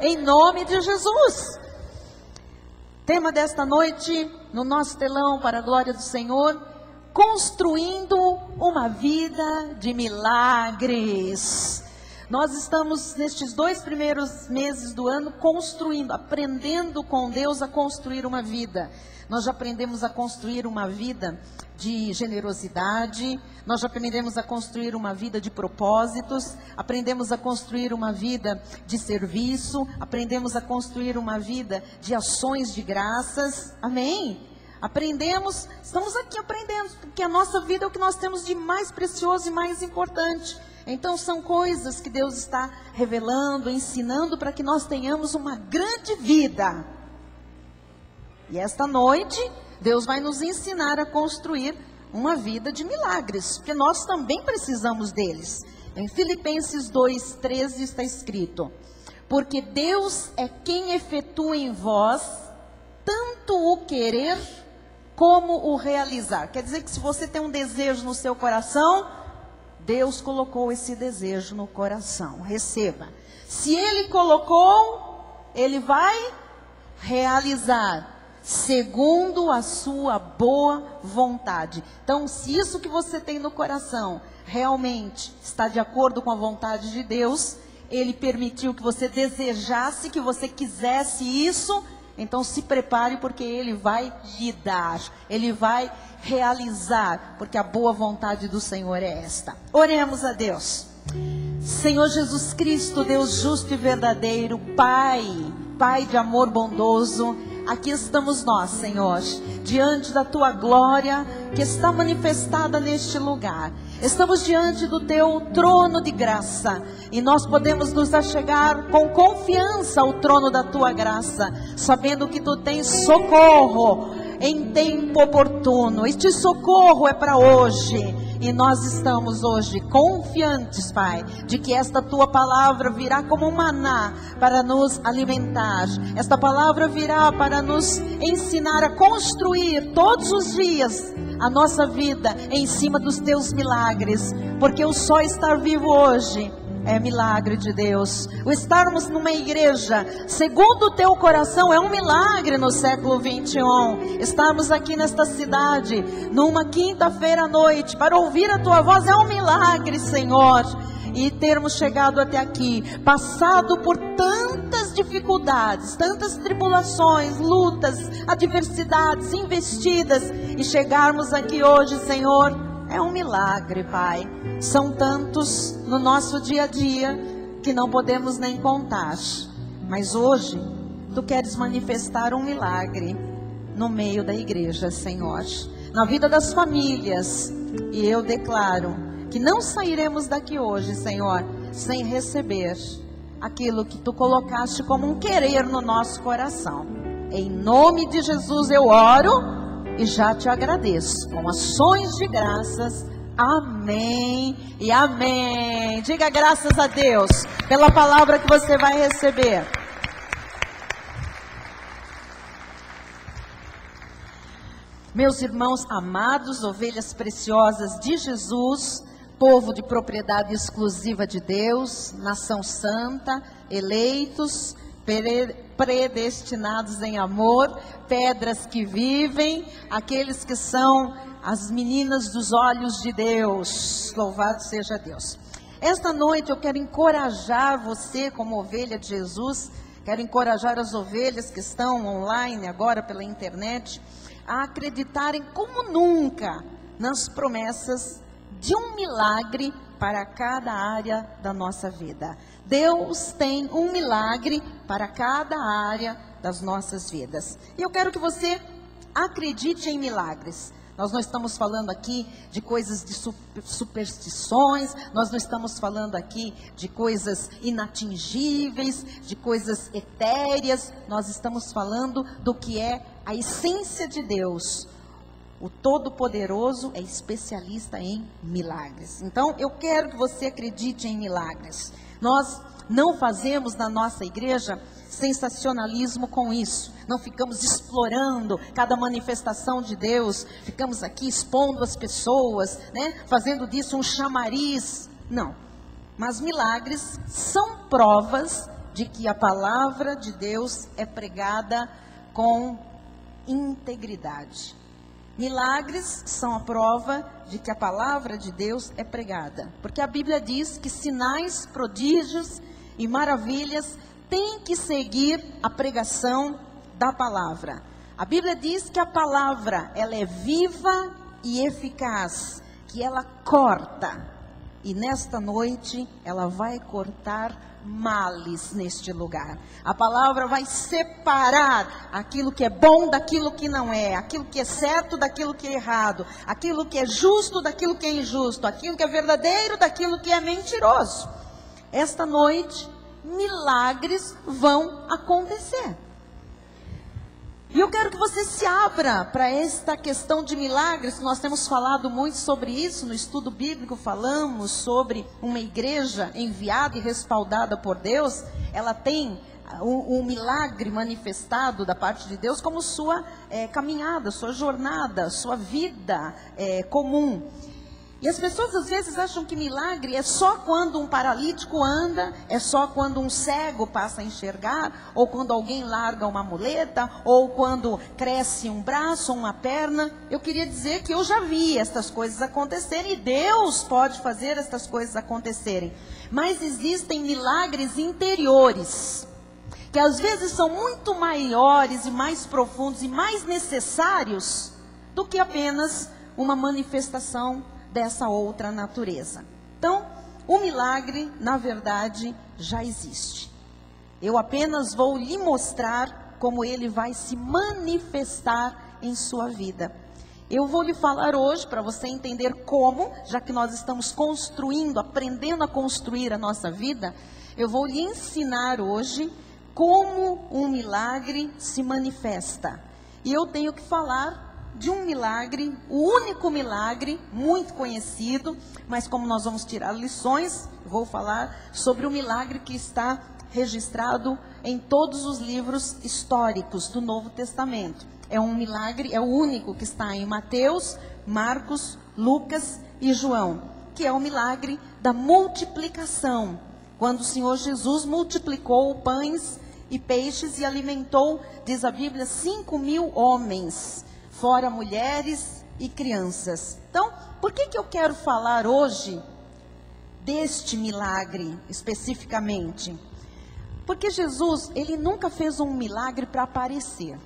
em nome de Jesus. Tema desta noite, no nosso telão, para a glória do Senhor: construindo uma vida de milagres. Nós estamos nestes 2 primeiros meses do ano construindo, aprendendo com Deus a construir uma vida. Nós já aprendemos a construir uma vida de generosidade, nós já aprendemos a construir uma vida de propósitos, aprendemos a construir uma vida de serviço, aprendemos a construir uma vida de ações de graças, amém? Aprendemos, estamos aqui aprendendo, porque a nossa vida é o que nós temos de mais precioso e mais importante. Então são coisas que Deus está revelando, ensinando para que nós tenhamos uma grande vida. E esta noite, Deus vai nos ensinar a construir uma vida de milagres, porque nós também precisamos deles. Em Filipenses 2:13 está escrito: porque Deus é quem efetua em vós tanto o querer como o realizar. Quer dizer que se você tem um desejo no seu coração, Deus colocou esse desejo no coração. Receba. Se Ele colocou, Ele vai realizar, segundo a sua boa vontade. Então, se isso que você tem no coração realmente está de acordo com a vontade de Deus, Ele permitiu que você desejasse, que você quisesse isso, então se prepare, porque Ele vai lhe dar, Ele vai realizar, porque a boa vontade do Senhor é esta. Oremos a Deus. Senhor Jesus Cristo, Deus justo e verdadeiro, Pai de amor bondoso, aqui estamos nós, Senhor, diante da Tua glória que está manifestada neste lugar. Estamos diante do Teu trono de graça e nós podemos nos achegar com confiança ao trono da Tua graça, sabendo que Tu tens socorro em tempo oportuno. Este socorro é para hoje. E nós estamos hoje confiantes, Pai, de que esta Tua palavra virá como um maná para nos alimentar. Esta palavra virá para nos ensinar a construir todos os dias a nossa vida em cima dos Teus milagres. Porque o só estar vivo hoje é milagre de Deus. O estarmos numa igreja segundo o Teu coração é um milagre no século 21. Estarmos aqui nesta cidade numa quinta-feira à noite para ouvir a Tua voz é um milagre, Senhor. E termos chegado até aqui, passado por tantas dificuldades, tantas tribulações, lutas, adversidades, investidas, e chegarmos aqui hoje, Senhor, é um milagre, Pai. São tantos no nosso dia a dia que não podemos nem contar. Mas hoje, Tu queres manifestar um milagre no meio da igreja, Senhor. Na vida das famílias. E eu declaro que não sairemos daqui hoje, Senhor, sem receber aquilo que Tu colocaste como um querer no nosso coração. Em nome de Jesus eu oro e já Te agradeço com ações de graças. Amém e amém. Diga graças a Deus pela palavra que você vai receber. Meus irmãos amados, ovelhas preciosas de Jesus, povo de propriedade exclusiva de Deus, nação santa, eleitos, predestinados em amor, pedras que vivem, aqueles que são as meninas dos olhos de Deus. Louvado seja Deus. Esta noite eu quero encorajar você como ovelha de Jesus, quero encorajar as ovelhas que estão online agora pela internet, a acreditarem como nunca nas promessas de um milagre para cada área da nossa vida. Deus tem um milagre para cada área das nossas vidas. E eu quero que você acredite em milagres. Nós não estamos falando aqui de coisas de superstições, nós não estamos falando aqui de coisas inatingíveis, de coisas etéreas, nós estamos falando do que é a essência de Deus. O Todo-Poderoso é especialista em milagres. Então, eu quero que você acredite em milagres. Nós não fazemos na nossa igreja sensacionalismo com isso. Não ficamos explorando cada manifestação de Deus. Ficamos aqui expondo as pessoas, né? Fazendo disso um chamariz. Não. Mas milagres são provas de que a palavra de Deus é pregada com integridade. Milagres são a prova de que a palavra de Deus é pregada. Porque a Bíblia diz que sinais, prodígios e maravilhas têm que seguir a pregação da palavra. A Bíblia diz que a palavra, ela é viva e eficaz, que ela corta. E nesta noite, ela vai cortar males neste lugar. A palavra vai separar aquilo que é bom daquilo que não é, aquilo que é certo daquilo que é errado, aquilo que é justo daquilo que é injusto, aquilo que é verdadeiro daquilo que é mentiroso. Esta noite, milagres vão acontecer. E eu quero que você se abra para esta questão de milagres. Nós temos falado muito sobre isso no estudo bíblico. Falamos sobre uma igreja enviada e respaldada por Deus. Ela tem um milagre manifestado da parte de Deus como sua caminhada, sua jornada, sua vida comum. E as pessoas às vezes acham que milagre é só quando um paralítico anda, é só quando um cego passa a enxergar, ou quando alguém larga uma muleta, ou quando cresce um braço ou uma perna. Eu queria dizer que eu já vi estas coisas acontecerem, e Deus pode fazer estas coisas acontecerem. Mas existem milagres interiores, que às vezes são muito maiores e mais profundos e mais necessários do que apenas uma manifestação dessa outra natureza. Então, o milagre, na verdade, já existe. Eu apenas vou lhe mostrar como ele vai se manifestar em sua vida. Eu vou lhe falar hoje, para você entender como, já que nós estamos construindo, aprendendo a construir a nossa vida, eu vou lhe ensinar hoje como um milagre se manifesta. E eu tenho que falar de um milagre, o único milagre, muito conhecido, mas como nós vamos tirar lições, vou falar sobre o milagre que está registrado em todos os livros históricos do Novo Testamento. É um milagre, é o único que está em Mateus, Marcos, Lucas e João, que é o milagre da multiplicação, quando o Senhor Jesus multiplicou pães e peixes e alimentou, diz a Bíblia, 5.000 homens, fora mulheres e crianças. Então, por que eu quero falar hoje deste milagre especificamente? Porque Jesus, ele nunca fez um milagre para aparecer.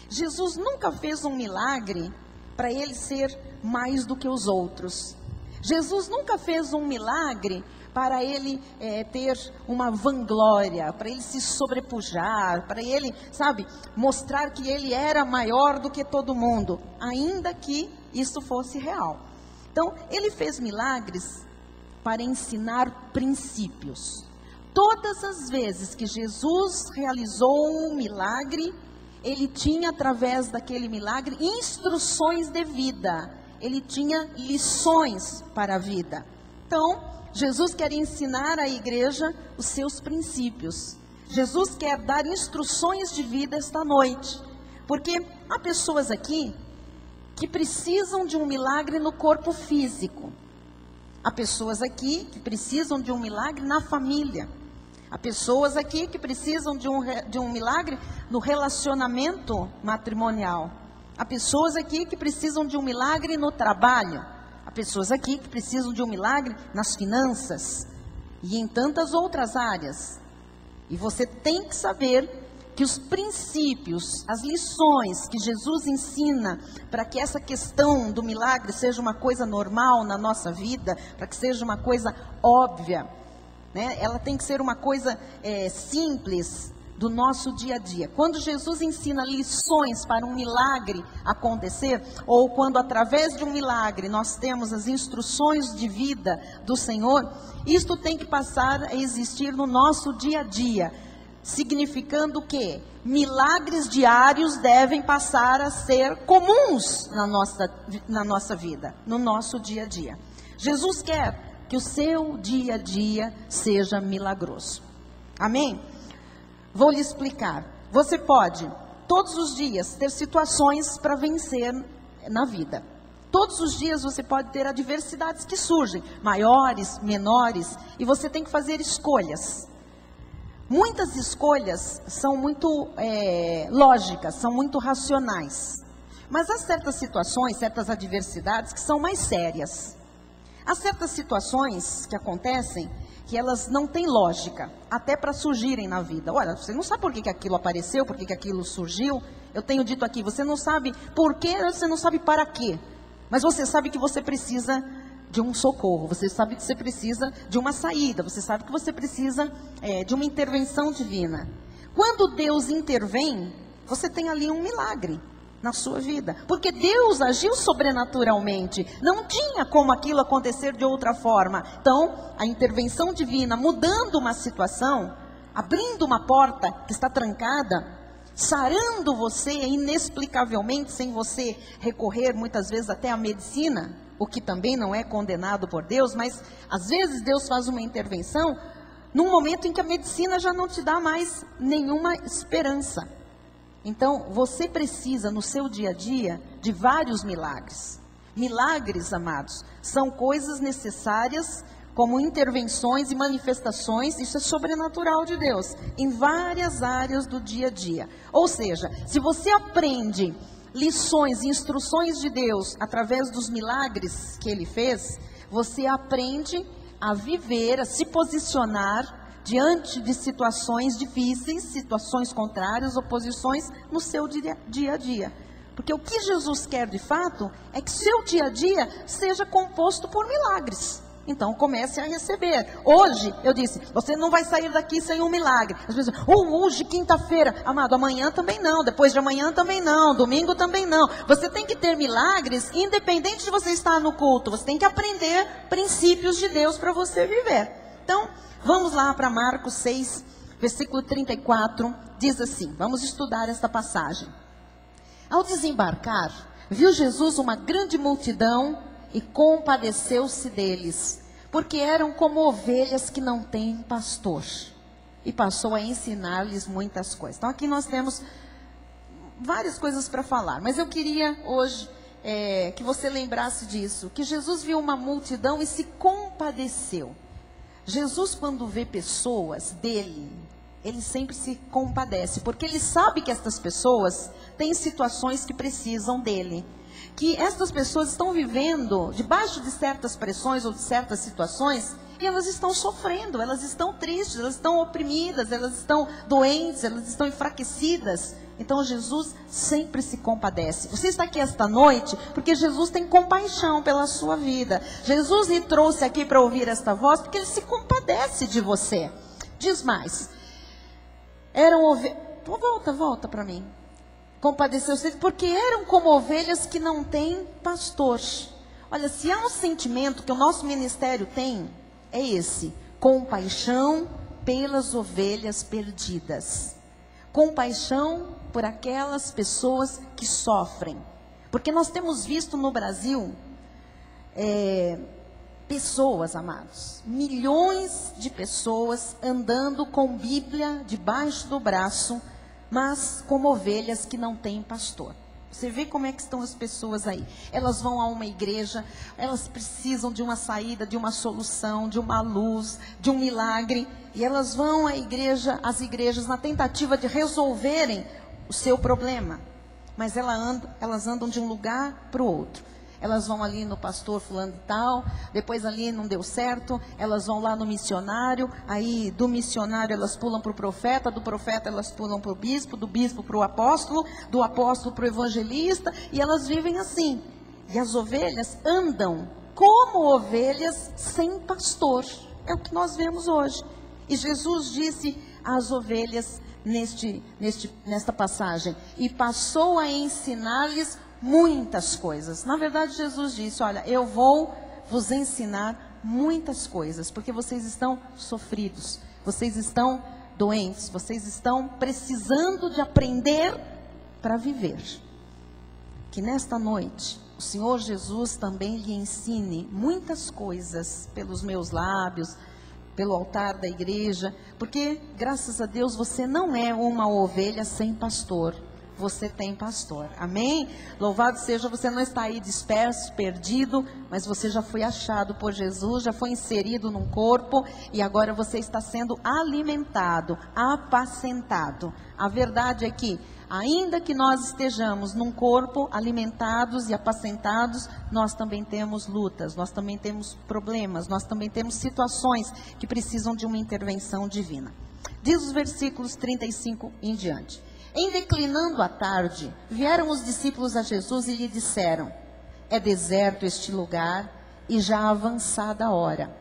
Jesus nunca fez um milagre para ele ser mais do que os outros. Jesus nunca fez um milagre para ele ter uma vanglória, para ele se sobrepujar, para ele, mostrar que ele era maior do que todo mundo, ainda que isso fosse real. Então, ele fez milagres para ensinar princípios. Todas as vezes que Jesus realizou um milagre, ele tinha, através daquele milagre, instruções de vida. Ele tinha lições para a vida. Então, Jesus quer ensinar à igreja os seus princípios. Jesus quer dar instruções de vida esta noite. Porque há pessoas aqui que precisam de um milagre no corpo físico. Há pessoas aqui que precisam de um milagre na família. Há pessoas aqui que precisam de um milagre no relacionamento matrimonial. Há pessoas aqui que precisam de um milagre no trabalho. Há pessoas aqui que precisam de um milagre nas finanças e em tantas outras áreas. E você tem que saber que os princípios, as lições que Jesus ensina para que essa questão do milagre seja uma coisa normal na nossa vida, para que seja uma coisa óbvia, né? Ela tem que ser uma coisa simples do nosso dia a dia. Quando Jesus ensina lições para um milagre acontecer, ou quando através de um milagre nós temos as instruções de vida do Senhor, isto tem que passar a existir no nosso dia a dia, significando que milagres diários devem passar a ser comuns na nossa vida, no nosso dia a dia. Jesus quer que o seu dia a dia seja milagroso. Amém? Vou lhe explicar. Você pode, todos os dias, ter situações para vencer na vida. Todos os dias você pode ter adversidades que surgem, maiores, menores, e você tem que fazer escolhas. Muitas escolhas são muito lógicas, são muito racionais. Mas há certas situações, certas adversidades que são mais sérias. Há certas situações que acontecem que elas não têm lógica, até para surgirem na vida. Olha, você não sabe por que aquilo apareceu, por que aquilo surgiu. Eu tenho dito aqui, você não sabe por quê, você não sabe para quê. Mas você sabe que você precisa de um socorro, você sabe que você precisa de uma saída, você sabe que você precisa de uma intervenção divina. Quando Deus intervém, você tem ali um milagre na sua vida, porque Deus agiu sobrenaturalmente, não tinha como aquilo acontecer de outra forma. Então, a intervenção divina, mudando uma situação, abrindo uma porta que está trancada, sarando você inexplicavelmente, sem você recorrer muitas vezes até à medicina, o que também não é condenado por Deus, mas às vezes Deus faz uma intervenção num momento em que a medicina já não te dá mais nenhuma esperança. Então, você precisa no seu dia a dia de vários milagres. Milagres, amados, são coisas necessárias como intervenções e manifestações, isso é sobrenatural de Deus, em várias áreas do dia a dia. Ou seja, se você aprende lições, instruções de Deus através dos milagres que Ele fez, você aprende a viver, a se posicionar diante de situações difíceis, situações contrárias, oposições no seu dia a dia. Porque o que Jesus quer de fato é que seu dia a dia seja composto por milagres. Então comece a receber. Hoje, eu disse, você não vai sair daqui sem um milagre. Às vezes, hoje, quinta-feira, amado, amanhã também não, depois de amanhã também não, domingo também não. Você tem que ter milagres, independente de você estar no culto. Você tem que aprender princípios de Deus para você viver. Então, vamos lá para Marcos 6, versículo 34, diz assim, vamos estudar esta passagem. Ao desembarcar, viu Jesus uma grande multidão e compadeceu-se deles, porque eram como ovelhas que não têm pastor. E passou a ensinar-lhes muitas coisas. Então aqui nós temos várias coisas para falar, mas eu queria hoje que você lembrasse disso, que Jesus viu uma multidão e se compadeceu. Jesus, quando vê pessoas dele, ele sempre se compadece, porque ele sabe que estas pessoas têm situações que precisam dele, que estas pessoas estão vivendo debaixo de certas pressões ou de certas situações, e elas estão sofrendo, elas estão tristes, elas estão oprimidas, elas estão doentes, elas estão enfraquecidas. Então Jesus sempre se compadece. Você está aqui esta noite porque Jesus tem compaixão pela sua vida. Jesus lhe trouxe aqui para ouvir esta voz porque ele se compadece de você. Diz mais. Eram ovelhas. Volta para mim. Compadeceu-se porque eram como ovelhas que não têm pastor. Olha, se há um sentimento que o nosso ministério tem, é esse: compaixão pelas ovelhas perdidas. Compaixão por aquelas pessoas que sofrem. Porque nós temos visto no Brasil pessoas, amados, milhões de pessoas andando com Bíblia debaixo do braço, mas como ovelhas que não têm pastor. Você vê como é que estão as pessoas aí. Elas vão a uma igreja, elas precisam de uma saída, de uma solução, de uma luz, de um milagre. E elas vão às igrejas na tentativa de resolverem o seu problema. Mas elas andam de um lugar para o outro. Elas vão ali no pastor fulano de tal, depois ali não deu certo, elas vão lá no missionário, aí do missionário elas pulam para o profeta, do profeta elas pulam para o bispo, do bispo para o apóstolo, do apóstolo para o evangelista, e elas vivem assim. E as ovelhas andam como ovelhas sem pastor. É o que nós vemos hoje. E Jesus disse às ovelhas nesta passagem, e passou a ensinar-lhes muitas coisas. Na verdade, Jesus disse, olha, eu vou vos ensinar muitas coisas, porque vocês estão sofridos, vocês estão doentes, vocês estão precisando de aprender para viver. Que nesta noite, o Senhor Jesus também lhe ensine muitas coisas pelos meus lábios, pelo altar da igreja, porque, graças a Deus, você não é uma ovelha sem pastor. você tem pastor. Amém? Louvado seja, você não está aí disperso, perdido, mas você já foi achado por Jesus, já foi inserido num corpo e agora você está sendo alimentado, apacentado. A verdade é que, ainda que nós estejamos num corpo alimentados e apacentados, nós também temos lutas, nós também temos problemas, nós também temos situações que precisam de uma intervenção divina. Diz os versículos 35 em diante. Em declinando a tarde, vieram os discípulos a Jesus e lhe disseram: é deserto este lugar e já avançada a hora.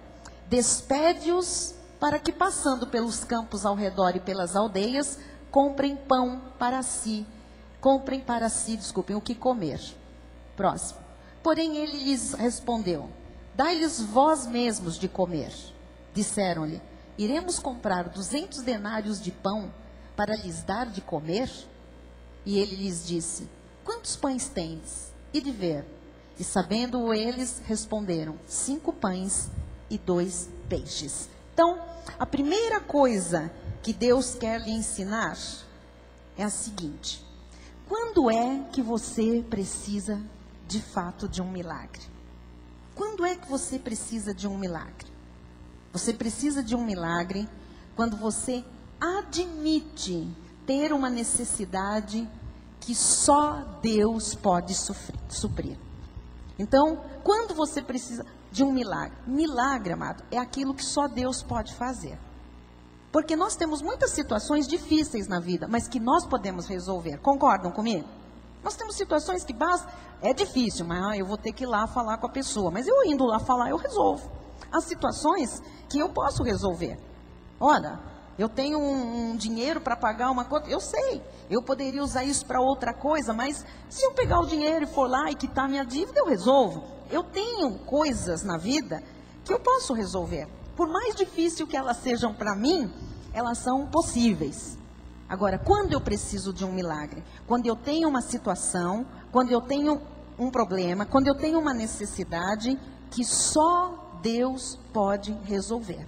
Despede-os para que, passando pelos campos ao redor e pelas aldeias, comprem para si, o que comer. Próximo. Porém ele lhes respondeu: dai-lhes vós mesmos de comer. Disseram-lhe: iremos comprar 200 denários de pão para lhes dar de comer? E ele lhes disse: quantos pães tendes? E de ver. E sabendo eles, responderam: 5 pães e 2 peixes. Então, a primeira coisa que Deus quer lhe ensinar é a seguinte: quando é que você precisa de fato de um milagre? Quando é que você precisa de um milagre? Você precisa de um milagre quando você admite ter uma necessidade que só Deus pode suprir. Então, quando você precisa de um milagre, milagre, amado, é aquilo que só Deus pode fazer. Porque nós temos muitas situações difíceis na vida, mas que nós podemos resolver. Concordam comigo? Nós temos situações que é difícil, mas eu vou ter que ir lá falar com a pessoa. Mas eu indo lá falar, eu resolvo. Há situações que eu posso resolver. Ora, eu tenho um dinheiro para pagar uma conta, eu sei. Eu poderia usar isso para outra coisa, mas se eu pegar o dinheiro e for lá e quitar minha dívida, eu resolvo. Eu tenho coisas na vida que eu posso resolver. Por mais difícil que elas sejam para mim, elas são possíveis. Agora, quando eu preciso de um milagre? Quando eu tenho uma situação, quando eu tenho um problema, quando eu tenho uma necessidade que só Deus pode resolver.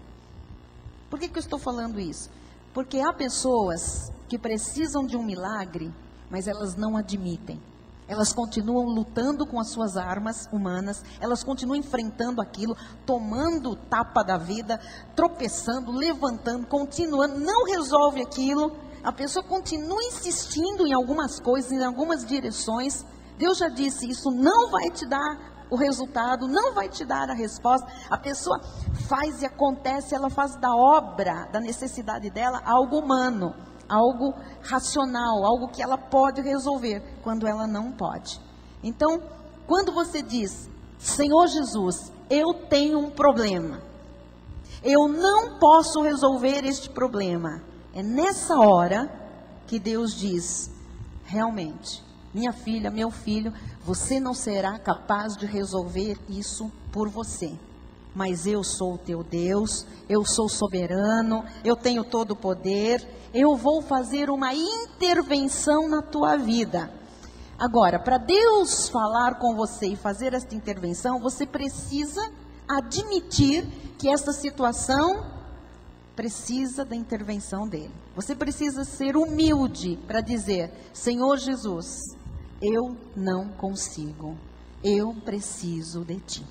Por que eu estou falando isso? Porque há pessoas que precisam de um milagre, mas elas não admitem. Elas continuam lutando com as suas armas humanas, elas continuam enfrentando aquilo, tomando tapa da vida, tropeçando, levantando, continuando, não resolve aquilo. A pessoa continua insistindo em algumas coisas, em algumas direções. Deus já disse, isso não vai te dar o resultado, não vai te dar a resposta. A pessoa faz e acontece, ela faz da obra, da necessidade dela, algo humano, algo racional, algo que ela pode resolver, quando ela não pode. Então, quando você diz: Senhor Jesus, eu tenho um problema, eu não posso resolver este problema, é nessa hora que Deus diz: realmente, minha filha, meu filho, você não será capaz de resolver isso por você. Mas eu sou o teu Deus, eu sou soberano, eu tenho todo o poder, eu vou fazer uma intervenção na tua vida. Agora, para Deus falar com você e fazer esta intervenção, você precisa admitir que esta situação precisa da intervenção dele. Você precisa ser humilde para dizer: Senhor Jesus, eu não consigo, eu preciso de ti.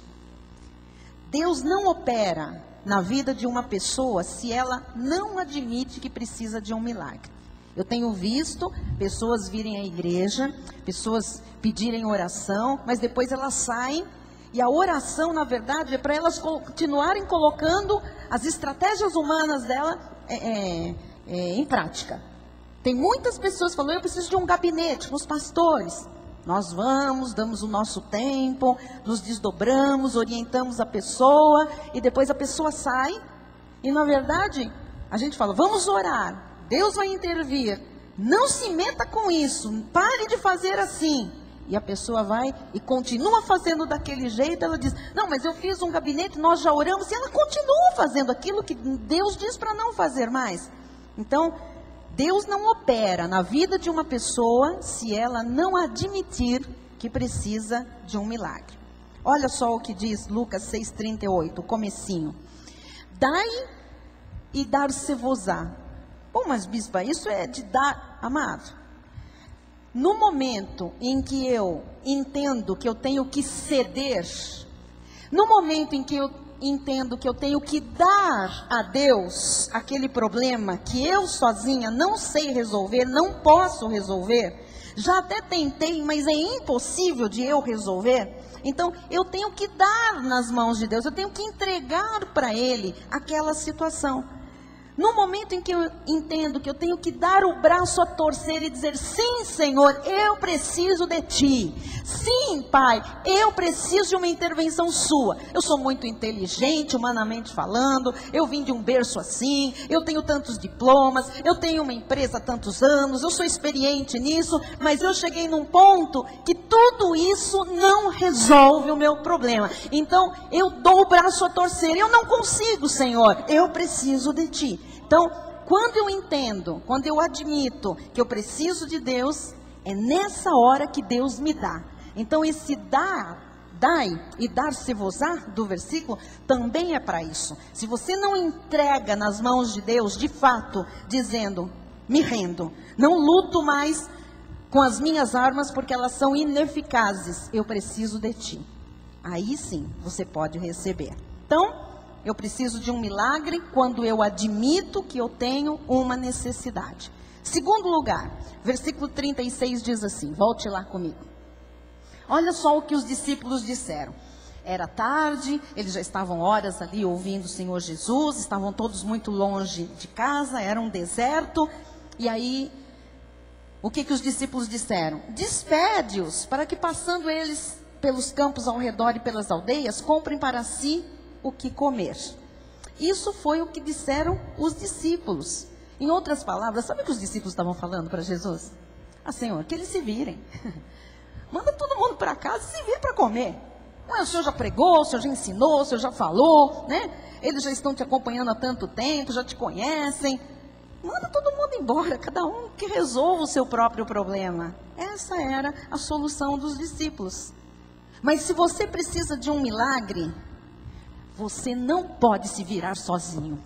Deus não opera na vida de uma pessoa se ela não admite que precisa de um milagre. Eu tenho visto pessoas virem à igreja, pessoas pedirem oração, mas depois elas saem, e a oração, na verdade, é para elas continuarem colocando as estratégias humanas dela em prática. Tem muitas pessoas que falam: eu preciso de um gabinete com os pastores. Nós vamos, damos o nosso tempo, nos desdobramos, orientamos a pessoa, e depois a pessoa sai, e na verdade, a gente fala: vamos orar, Deus vai intervir, não se meta com isso, pare de fazer assim. E a pessoa vai e continua fazendo daquele jeito. Ela diz: não, mas eu fiz um gabinete, nós já oramos, e ela continua fazendo aquilo que Deus diz para não fazer mais. Então, Deus não opera na vida de uma pessoa se ela não admitir que precisa de um milagre. Olha só o que diz Lucas 6,38, o comecinho: dai e dar-se-vos-á. Bom, mas bispa, isso é de dar, amado. no momento em que eu entendo que eu tenho que ceder, no momento em que eu entendo que eu tenho que dar a Deus aquele problema que eu sozinha não sei resolver, não posso resolver, já até tentei, mas é impossível de eu resolver, então eu tenho que dar nas mãos de Deus, eu tenho que entregar para Ele aquela situação. No momento em que eu entendo que eu tenho que dar o braço a torcer e dizer, sim, Senhor, eu preciso de Ti. Sim, Pai, eu preciso de uma intervenção Sua. Eu sou muito inteligente, humanamente falando, eu vim de um berço assim, eu tenho tantos diplomas, eu tenho uma empresa há tantos anos, eu sou experiente nisso, mas eu cheguei num ponto que tudo isso não resolve o meu problema. Então, eu dou o braço a torcer, eu não consigo, Senhor, eu preciso de Ti. Então, quando eu entendo, quando eu admito que eu preciso de Deus, é nessa hora que Deus me dá. Então, esse dai e dar-se-vos-á do versículo, também é para isso. Se você não entrega nas mãos de Deus, de fato, dizendo, me rendo, não luto mais com as minhas armas, porque elas são ineficazes, eu preciso de Ti. Aí sim, você pode receber. Então, eu preciso de um milagre quando eu admito que eu tenho uma necessidade. Segundo lugar, versículo 36 diz assim, volte lá comigo. Olha só o que os discípulos disseram. Era tarde, eles já estavam horas ali ouvindo o Senhor Jesus, estavam todos muito longe de casa, era um deserto. E aí, o que os discípulos disseram? Despede-os, para que passando eles pelos campos ao redor e pelas aldeias, comprem para si o que comer. Isso foi o que disseram os discípulos. Em outras palavras, sabe o que os discípulos estavam falando para Jesus? Senhor, que eles se virem. Manda todo mundo para casa e se vire para comer. Ué, o Senhor já pregou, o Senhor já ensinou, o Senhor já falou, né? Eles já estão te acompanhando há tanto tempo, já te conhecem. Manda todo mundo embora, cada um que resolva o seu próprio problema. Essa era a solução dos discípulos. Mas se você precisa de um milagre, você não pode se virar sozinho.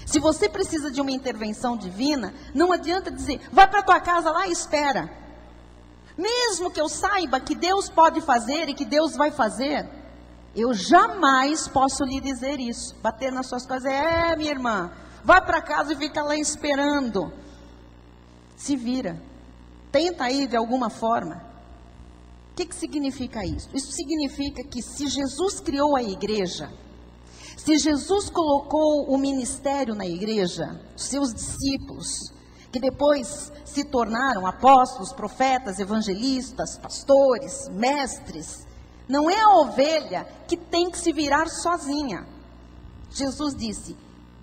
Se você precisa de uma intervenção divina, não adianta dizer, vai para tua casa lá e espera. Mesmo que eu saiba que Deus pode fazer e que Deus vai fazer, eu jamais posso lhe dizer isso. Bater nas suas costas, minha irmã, vai para casa e fica lá esperando. Se vira. Tenta ir de alguma forma. O que significa isso? Isso significa que se Jesus criou a igreja, se Jesus colocou o ministério na igreja, seus discípulos, que depois se tornaram apóstolos, profetas, evangelistas, pastores, mestres, não é a ovelha que tem que se virar sozinha. Jesus disse,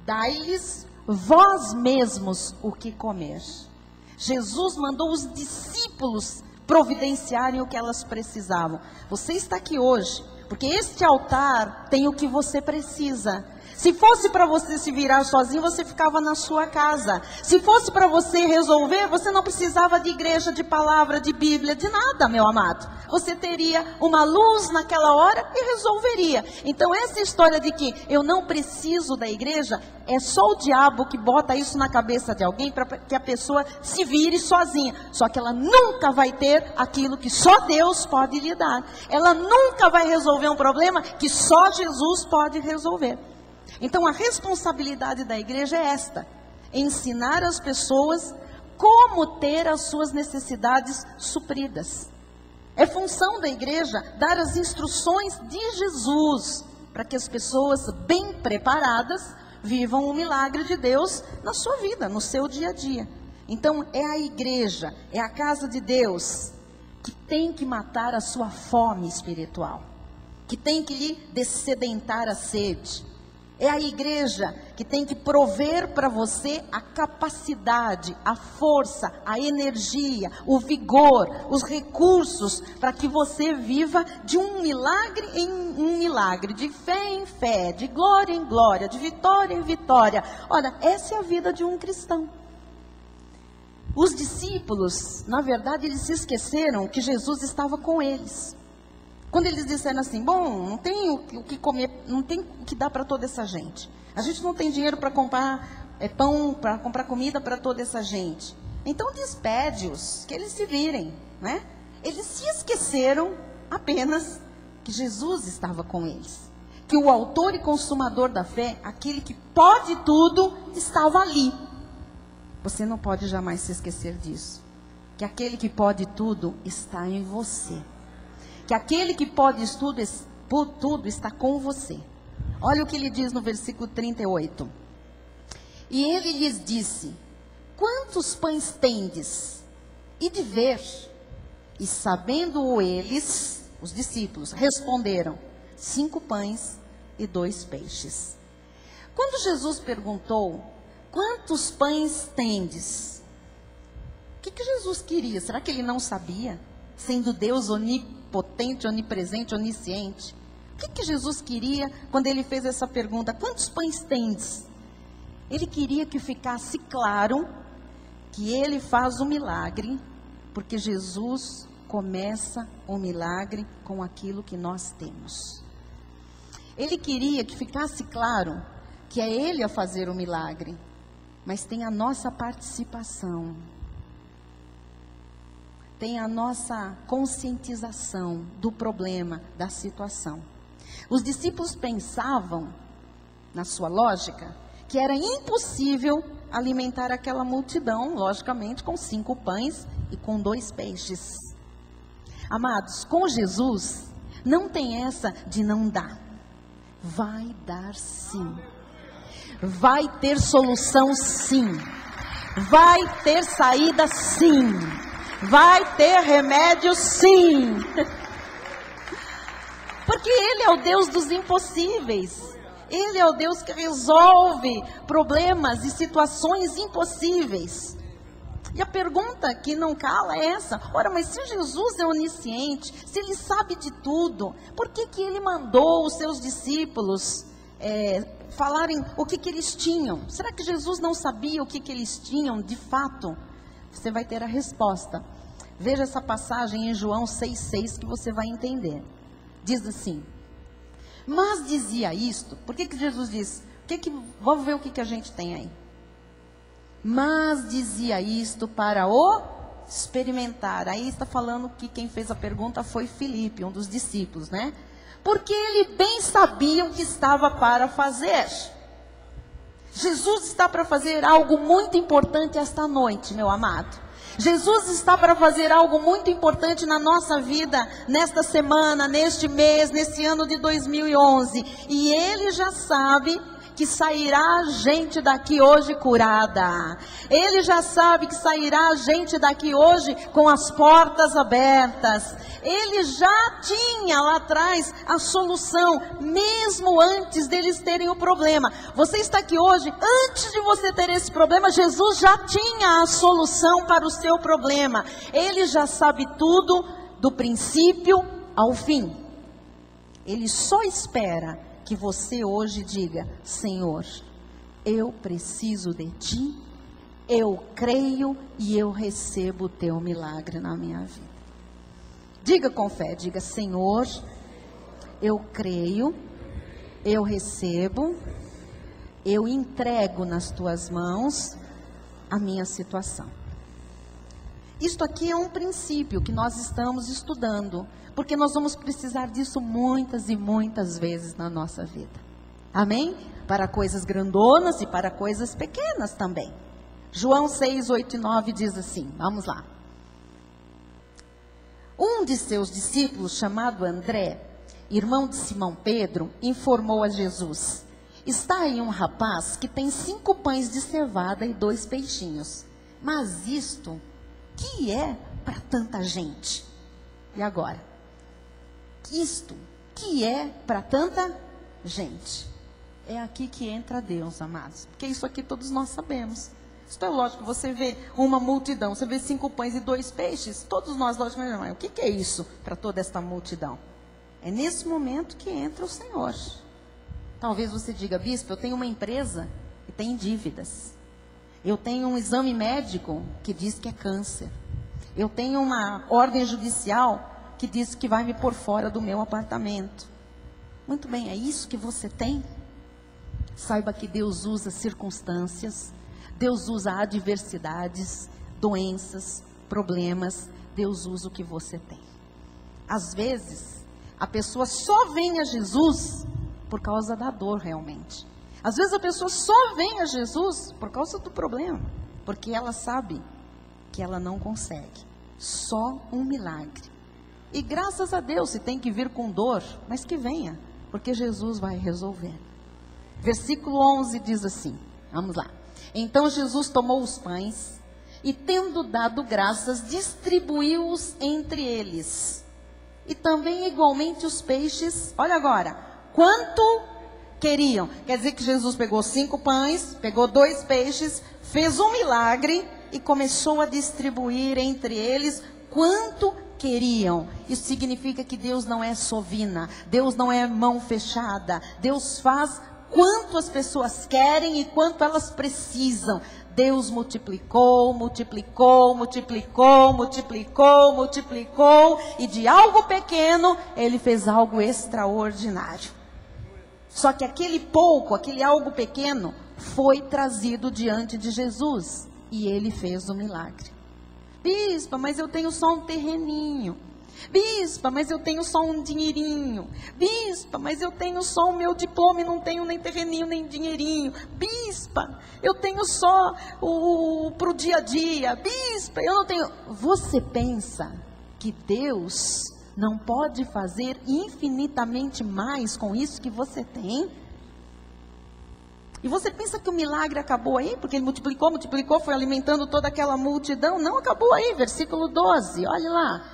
dai-lhes vós mesmos o que comer. Jesus mandou os discípulos providenciarem o que elas precisavam. Você está aqui hoje, porque este altar tem o que você precisa. Se fosse para você se virar sozinho, você ficava na sua casa. Se fosse para você resolver, você não precisava de igreja, de palavra, de Bíblia, de nada, meu amado. Você teria uma luz naquela hora e resolveria. Então essa história de que eu não preciso da igreja, é só o diabo que bota isso na cabeça de alguém para que a pessoa se vire sozinha. Só que ela nunca vai ter aquilo que só Deus pode lhe dar. Ela nunca vai resolver um problema que só Jesus pode resolver. Então a responsabilidade da igreja é esta: ensinar as pessoas como ter as suas necessidades supridas. É função da igreja dar as instruções de Jesus, para que as pessoas bem preparadas vivam o milagre de Deus na sua vida, no seu dia a dia. Então é a igreja, é a casa de Deus que tem que matar a sua fome espiritual, que tem que lhe dessedentar a sede. É a igreja que tem que prover para você a capacidade, a força, a energia, o vigor, os recursos, para que você viva de um milagre em um milagre, de fé em fé, de glória em glória, de vitória em vitória. Olha, essa é a vida de um cristão. Os discípulos, na verdade, eles se esqueceram que Jesus estava com eles. Quando eles disseram assim, bom, não tem o que comer, não tem o que dar para toda essa gente. A gente não tem dinheiro para comprar pão, para comprar comida para toda essa gente. Então despede-os, que eles se virem, né? Eles se esqueceram apenas que Jesus estava com eles, que o autor e consumador da fé, aquele que pode tudo, estava ali. Você não pode jamais se esquecer disso, que aquele que pode tudo está em você, que aquele que pode tudo está com você. Olha o que ele diz no versículo 38. E ele lhes disse: quantos pães tendes? E de ver. E sabendo eles, os discípulos, responderam: 5 pães e 2 peixes. Quando Jesus perguntou: quantos pães tendes? O que Jesus queria? Será que ele não sabia? Sendo Deus onipotente, onipresente, onisciente. O que Jesus queria quando ele fez essa pergunta? Quantos pães tendes? Ele queria que ficasse claro que ele faz o milagre, porque Jesus começa o milagre com aquilo que nós temos. Ele queria que ficasse claro que é ele a fazer o milagre, mas tem a nossa participação, tem a nossa conscientização do problema, da situação. Os discípulos pensavam, na sua lógica, que era impossível alimentar aquela multidão, logicamente, com 5 pães e com 2 peixes. Amados, com Jesus, não tem essa de não dar. Vai dar sim. Vai ter solução sim. Vai ter saída sim. Vai ter remédio sim. Porque Ele é o Deus dos impossíveis. Ele é o Deus que resolve problemas e situações impossíveis. E a pergunta que não cala é essa: ora, mas se Jesus é onisciente, se Ele sabe de tudo, por que Ele mandou os seus discípulos falarem o que eles tinham? Será que Jesus não sabia o que eles tinham de fato? Você vai ter a resposta. Veja essa passagem em João 6,6 que você vai entender. Diz assim: mas dizia isto, por que Jesus disse? Vamos ver o que a gente tem aí. Mas dizia isto para o experimentar. Aí está falando que quem fez a pergunta foi Filipe, um dos discípulos, né? Porque ele bem sabia o que estava para fazer. Jesus está para fazer algo muito importante esta noite, meu amado. Jesus está para fazer algo muito importante na nossa vida, nesta semana, neste mês, nesse ano de 2011. E Ele já sabe que sairá gente daqui hoje curada. Ele já sabe que sairá gente daqui hoje com as portas abertas. Ele já tinha lá atrás a solução, mesmo antes deles terem o problema. Você está aqui hoje, antes de você ter esse problema, Jesus já tinha a solução para o seu problema. Ele já sabe tudo, do princípio ao fim. Ele só espera que você hoje diga: Senhor, eu preciso de Ti, eu creio e eu recebo o Teu milagre na minha vida. Diga com fé, diga: Senhor, eu creio, eu recebo, eu entrego nas Tuas mãos a minha situação. Isto aqui é um princípio que nós estamos estudando, porque nós vamos precisar disso muitas e muitas vezes na nossa vida. Amém? Para coisas grandonas e para coisas pequenas também. João 6, 8 e 9 diz assim, vamos lá. Um de seus discípulos, chamado André, irmão de Simão Pedro, informou a Jesus: está aí um rapaz que tem 5 pães de cevada e 2 peixinhos. Mas isto, que é para tanta gente? E agora? Isto, que é para tanta gente? É aqui que entra Deus, amados. Porque isso aqui todos nós sabemos. Isso é lógico, você vê uma multidão, você vê 5 pães e 2 peixes, todos nós, logicamente, o que é isso para toda esta multidão? É nesse momento que entra o Senhor. Talvez você diga: bispo, eu tenho uma empresa que tem dívidas. Eu tenho um exame médico que diz que é câncer. Eu tenho uma ordem judicial que diz que vai me pôr fora do meu apartamento. Muito bem, é isso que você tem? Saiba que Deus usa circunstâncias, Deus usa adversidades, doenças, problemas, Deus usa o que você tem. Às vezes, a pessoa só vem a Jesus por causa da dor realmente. Às vezes a pessoa só vem a Jesus por causa do problema, porque ela sabe que ela não consegue. Só um milagre. E graças a Deus, se tem que vir com dor, mas que venha, porque Jesus vai resolver. Versículo 11 diz assim, vamos lá. Então Jesus tomou os pães e, tendo dado graças, distribuiu-os entre eles. E também igualmente os peixes. Olha agora, quanto queriam. Quer dizer que Jesus pegou 5 pães, pegou 2 peixes, fez um milagre e começou a distribuir entre eles quanto queriam. Isso significa que Deus não é sovina, Deus não é mão fechada. Deus faz quanto as pessoas querem e quanto elas precisam. Deus multiplicou, multiplicou, multiplicou, multiplicou, multiplicou, e de algo pequeno, Ele fez algo extraordinário. Só que aquele pouco, aquele algo pequeno, foi trazido diante de Jesus, e Ele fez o milagre. Bispa, mas eu tenho só um terreninho. Bispa, mas eu tenho só um dinheirinho. Bispa, mas eu tenho só o meu diploma e não tenho nem terreninho, nem dinheirinho. Bispa, eu tenho só pro dia a dia. Bispa, eu não tenho... Você pensa que Deus não pode fazer infinitamente mais com isso que você tem? E você pensa que o milagre acabou aí? Porque Ele multiplicou, multiplicou, foi alimentando toda aquela multidão. Não acabou aí, versículo 12, olha lá.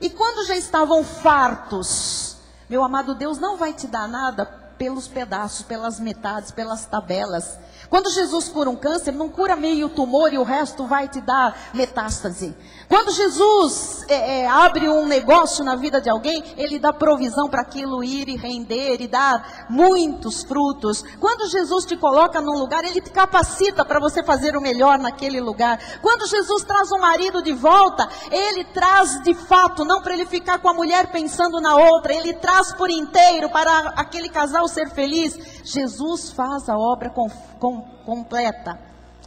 E quando já estavam fartos, meu amado, Deus não vai te dar nada pelos pedaços, pelas metades, pelas tabelas. Quando Jesus cura um câncer, não cura meio tumor e o resto vai te dar metástase. Quando Jesus abre um negócio na vida de alguém, Ele dá provisão para aquilo ir e render e dar muitos frutos. Quando Jesus te coloca num lugar, Ele te capacita para você fazer o melhor naquele lugar. Quando Jesus traz um marido de volta, Ele traz de fato, não para ele ficar com a mulher pensando na outra, Ele traz por inteiro para aquele casal ser feliz. Jesus faz a obra completa.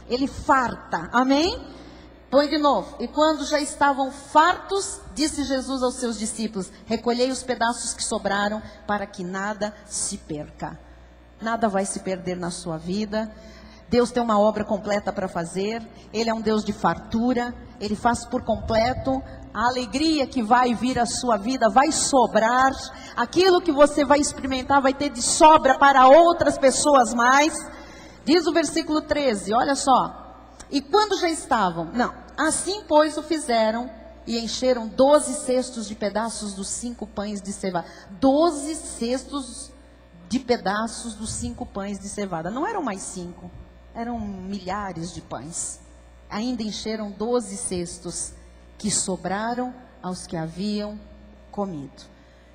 Ele farta, amém? Põe de novo. E quando já estavam fartos, disse Jesus aos seus discípulos: recolhei os pedaços que sobraram, para que nada se perca. Nada vai se perder na sua vida. Deus tem uma obra completa para fazer. Ele é um Deus de fartura. Ele faz por completo. A alegria que vai vir à sua vida vai sobrar. Aquilo que você vai experimentar vai ter de sobra para outras pessoas mais. Diz o versículo 13, olha só. E quando já estavam, assim pois o fizeram e encheram 12 cestos de pedaços dos 5 pães de cevada. 12 cestos de pedaços dos 5 pães de cevada. Não eram mais 5, eram milhares de pães. Ainda encheram 12 cestos que sobraram aos que haviam comido.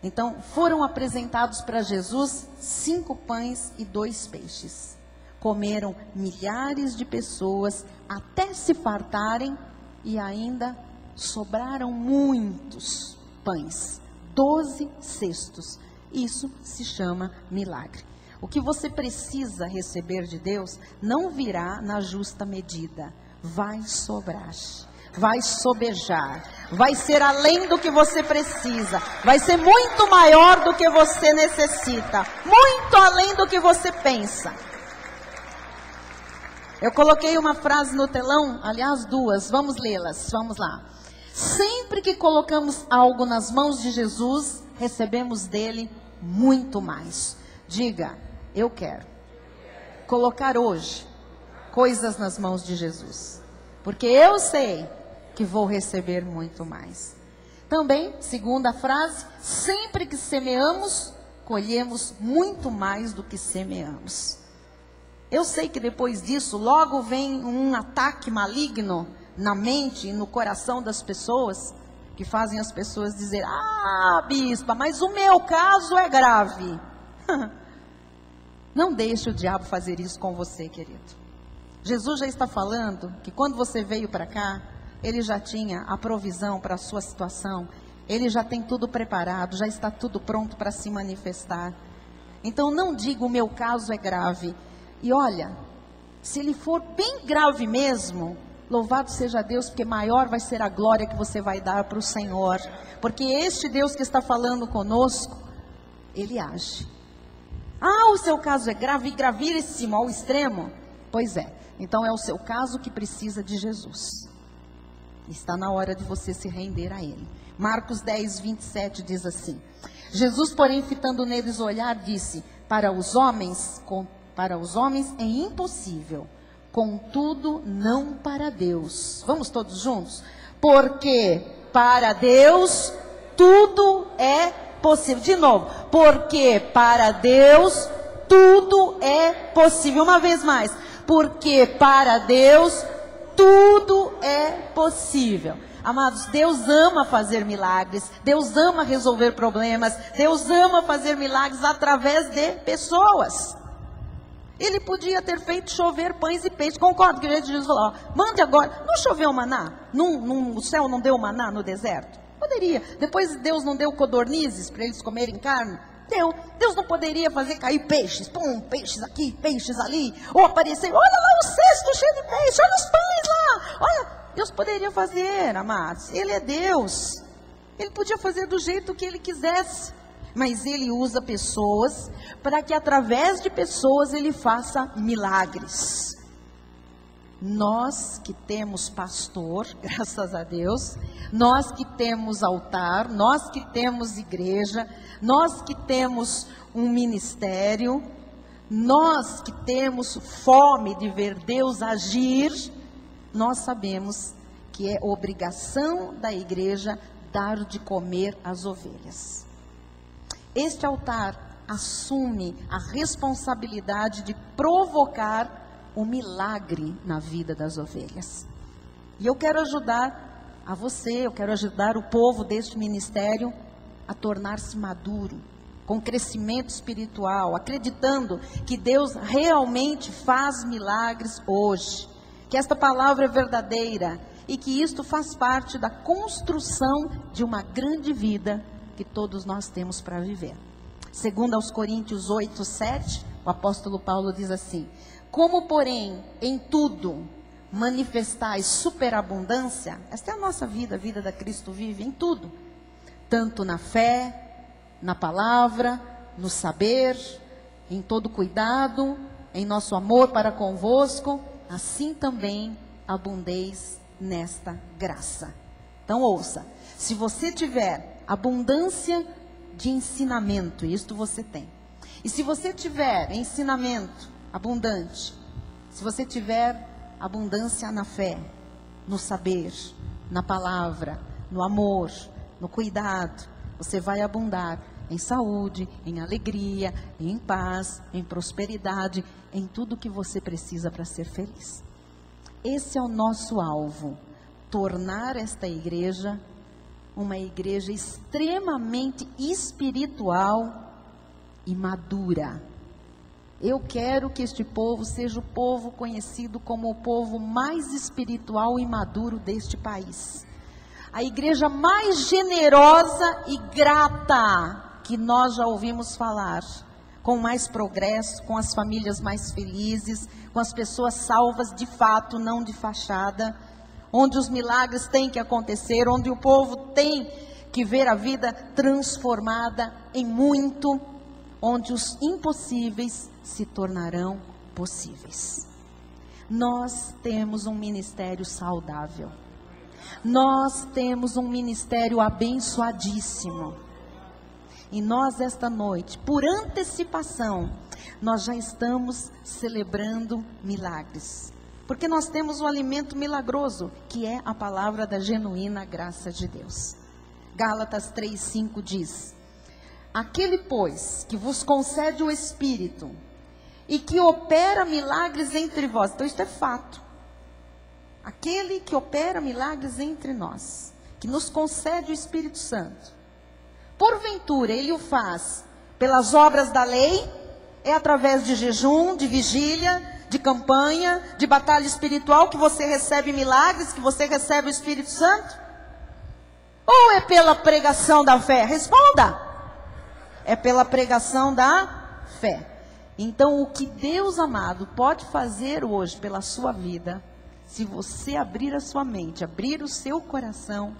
Então foram apresentados para Jesus 5 pães e 2 peixes. Comeram milhares de pessoas até se fartarem e ainda sobraram muitos pães. 12 cestos. Isso se chama milagre. O que você precisa receber de Deus não virá na justa medida. Vai sobrar. Vai sobejar. Vai ser além do que você precisa. Vai ser muito maior do que você necessita. Muito além do que você pensa. Eu coloquei uma frase no telão, aliás 2, vamos lê-las, vamos lá. Sempre que colocamos algo nas mãos de Jesus, recebemos dele muito mais. Diga, eu quero colocar hoje coisas nas mãos de Jesus, porque eu sei que vou receber muito mais. Também, segunda frase, sempre que semeamos, colhemos muito mais do que semeamos. Eu sei que depois disso, logo vem um ataque maligno na mente e no coração das pessoas, que fazem as pessoas dizer, bispa, mas o meu caso é grave. Não deixe o diabo fazer isso com você, querido. Jesus já está falando que quando você veio para cá, Ele já tinha a provisão para a sua situação. Ele já tem tudo preparado, já está tudo pronto para se manifestar. Então não diga o meu caso é grave. E olha, se ele for bem grave mesmo, Louvado seja Deus, porque maior vai ser a glória que você vai dar para o Senhor. Porque este Deus que está falando conosco, Ele age. Ah, o seu caso é gravíssimo ao extremo? Pois é, então é o seu caso que precisa de Jesus. Está na hora de você se render a Ele. Marcos 10, 27 diz assim: Jesus, porém, fitando neles o olhar, disse: para os homens é impossível, contudo não para Deus. Vamos todos juntos? Porque para Deus tudo é possível. De novo, porque para Deus tudo é possível. Uma vez mais, porque para Deus tudo é possível. Amados, Deus ama fazer milagres, Deus ama resolver problemas, Deus ama fazer milagres através de pessoas. Ele podia ter feito chover pães e peixes. Concordo que Jesus falou: mande agora. Não choveu maná? O céu não deu maná no deserto? Poderia. Depois Deus não deu codornizes para eles comerem carne? Deu. Deus não poderia fazer cair peixes? Pum, peixes aqui, peixes ali. Ou aparecer: olha lá o cesto cheio de peixe, olha os pães lá. Olha, Deus poderia fazer, amados. Ele é Deus. Ele podia fazer do jeito que Ele quisesse. Mas Ele usa pessoas para que através de pessoas Ele faça milagres. Nós que temos pastor, graças a Deus, nós que temos altar, nós que temos igreja, nós que temos um ministério, nós que temos fome de ver Deus agir, nós sabemos que é obrigação da igreja dar de comer às ovelhas. Este altar assume a responsabilidade de provocar o milagre na vida das ovelhas. E eu quero ajudar a você, eu quero ajudar o povo deste ministério a tornar-se maduro, com crescimento espiritual, acreditando que Deus realmente faz milagres hoje, que esta palavra é verdadeira e que isto faz parte da construção de uma grande vida que todos nós temos para viver. Segundo aos Coríntios 8, 7, o apóstolo Paulo diz assim: como, porém, em tudo manifestais superabundância, esta é a nossa vida, a vida da Cristo vive, em tudo, tanto na fé, na palavra, no saber, em todo cuidado, em nosso amor para convosco, assim também abundeis nesta graça. Então ouça, se você tiver abundância de ensinamento, isto você tem, e se você tiver ensinamento abundante, se você tiver abundância na fé, no saber, na palavra, no amor, no cuidado, você vai abundar em saúde, em alegria, em paz, em prosperidade, em tudo que você precisa para ser feliz. Esse é o nosso alvo, tornar esta igreja uma igreja extremamente espiritual e madura. Eu quero que este povo seja o povo conhecido como o povo mais espiritual e maduro deste país. A igreja mais generosa e grata que nós já ouvimos falar, com mais progresso, com as famílias mais felizes, com as pessoas salvas de fato, não de fachada, onde os milagres têm que acontecer, onde o povo tem que ver a vida transformada em muito, onde os impossíveis se tornarão possíveis. Nós temos um ministério saudável. Nós temos um ministério abençoadíssimo. E nós esta noite, por antecipação, nós já estamos celebrando milagres. Porque nós temos um alimento milagroso, que é a palavra da genuína graça de Deus. Gálatas 3:5 diz: aquele, pois, que vos concede o Espírito e que opera milagres entre vós. Então isto é fato. Aquele que opera milagres entre nós, que nos concede o Espírito Santo, porventura ele o faz pelas obras da lei, é através de jejum, de vigília, de campanha, de batalha espiritual que você recebe milagres, que você recebe o Espírito Santo? Ou é pela pregação da fé? Responda! É pela pregação da fé. Então o que Deus amado pode fazer hoje pela sua vida, Se você abrir a sua mente, abrir o seu coração,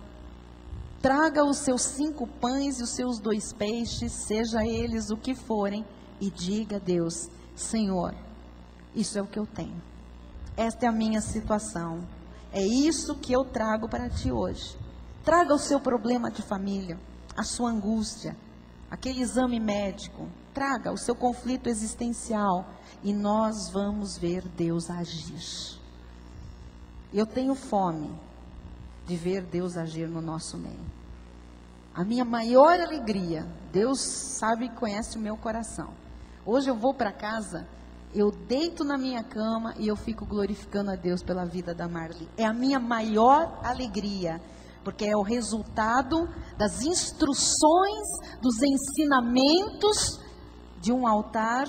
traga os seus 5 pães e os seus 2 peixes, seja eles o que forem, e diga a Deus: Senhor, isso é o que eu tenho. Esta é a minha situação. É isso que eu trago para ti hoje. Traga o seu problema de família, a sua angústia, aquele exame médico. Traga o seu conflito existencial e nós vamos ver Deus agir. Eu tenho fome de ver Deus agir no nosso meio. A minha maior alegria, Deus sabe e conhece o meu coração. Hoje eu vou para casa, eu deito na minha cama e eu fico glorificando a Deus pela vida da Marli. É a minha maior alegria, porque é o resultado das instruções, dos ensinamentos de um altar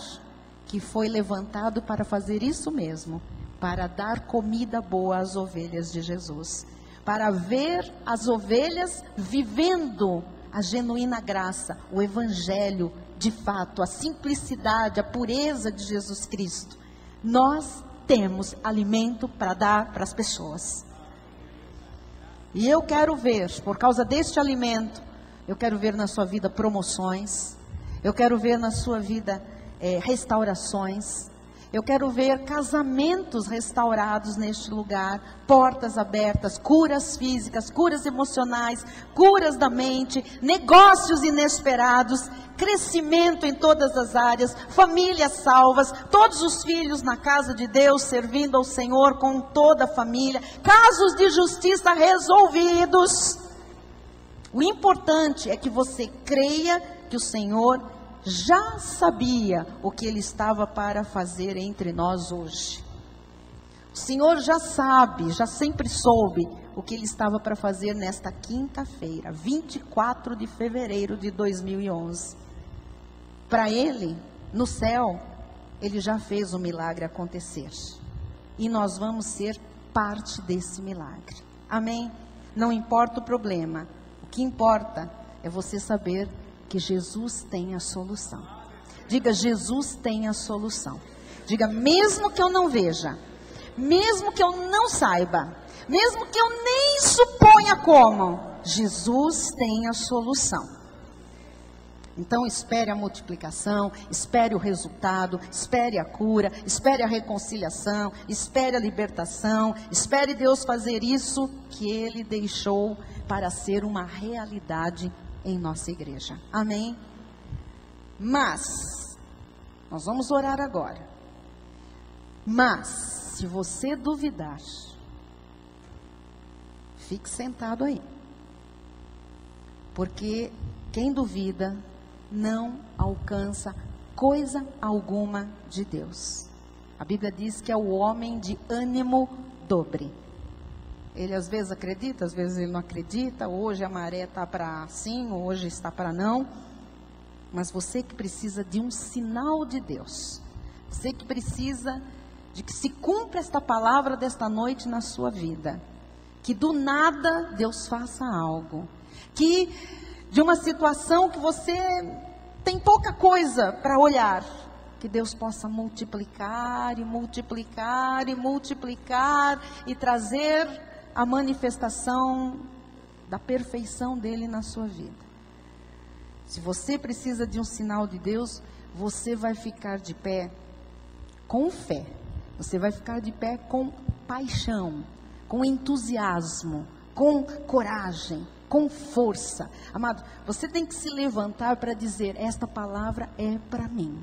que foi levantado para fazer isso mesmo, para dar comida boa às ovelhas de Jesus, para ver as ovelhas vivendo a genuína graça, o evangelho de fato, a simplicidade, a pureza de Jesus Cristo. Nós temos alimento para dar para as pessoas. E eu quero ver, por causa deste alimento, eu quero ver na sua vida promoções, eu quero ver na sua vida restaurações, eu quero ver casamentos restaurados neste lugar, portas abertas, curas físicas, curas emocionais, curas da mente, negócios inesperados, crescimento em todas as áreas, famílias salvas, todos os filhos na casa de Deus, servindo ao Senhor com toda a família, casos de justiça resolvidos. O importante é que você creia que o Senhor já sabia o que Ele estava para fazer entre nós hoje. O Senhor já sabe, já sempre soube o que Ele estava para fazer nesta quinta-feira, 24 de fevereiro de 2011. Para Ele, no céu, Ele já fez o milagre acontecer. E nós vamos ser parte desse milagre. Amém? Não importa o problema. O que importa é você saber que Jesus tem a solução. Diga: Jesus tem a solução. Diga: mesmo que eu não veja, mesmo que eu não saiba, mesmo que eu nem suponha como, Jesus tem a solução. Então espere a multiplicação, espere o resultado, espere a cura, espere a reconciliação, espere a libertação, espere Deus fazer isso que Ele deixou para ser uma realidade em nossa igreja. Amém? Mas, nós vamos orar agora. Mas, se você duvidar, fique sentado aí. Porque quem duvida não alcança coisa alguma de Deus. A Bíblia diz que é o homem de ânimo dobre. Ele às vezes acredita, às vezes ele não acredita. Hoje a maré está para sim, hoje está para não. Mas você que precisa de um sinal de Deus. Você que precisa de que se cumpra esta palavra desta noite na sua vida. Que do nada Deus faça algo. Que de uma situação que você tem pouca coisa para olhar, que Deus possa multiplicar e multiplicar e multiplicar e trazer a manifestação da perfeição dele na sua vida. Se você precisa de um sinal de Deus, você vai ficar de pé com fé. Você vai ficar de pé com paixão, com entusiasmo, com coragem, com força. Amado, você tem que se levantar para dizer: esta palavra é para mim.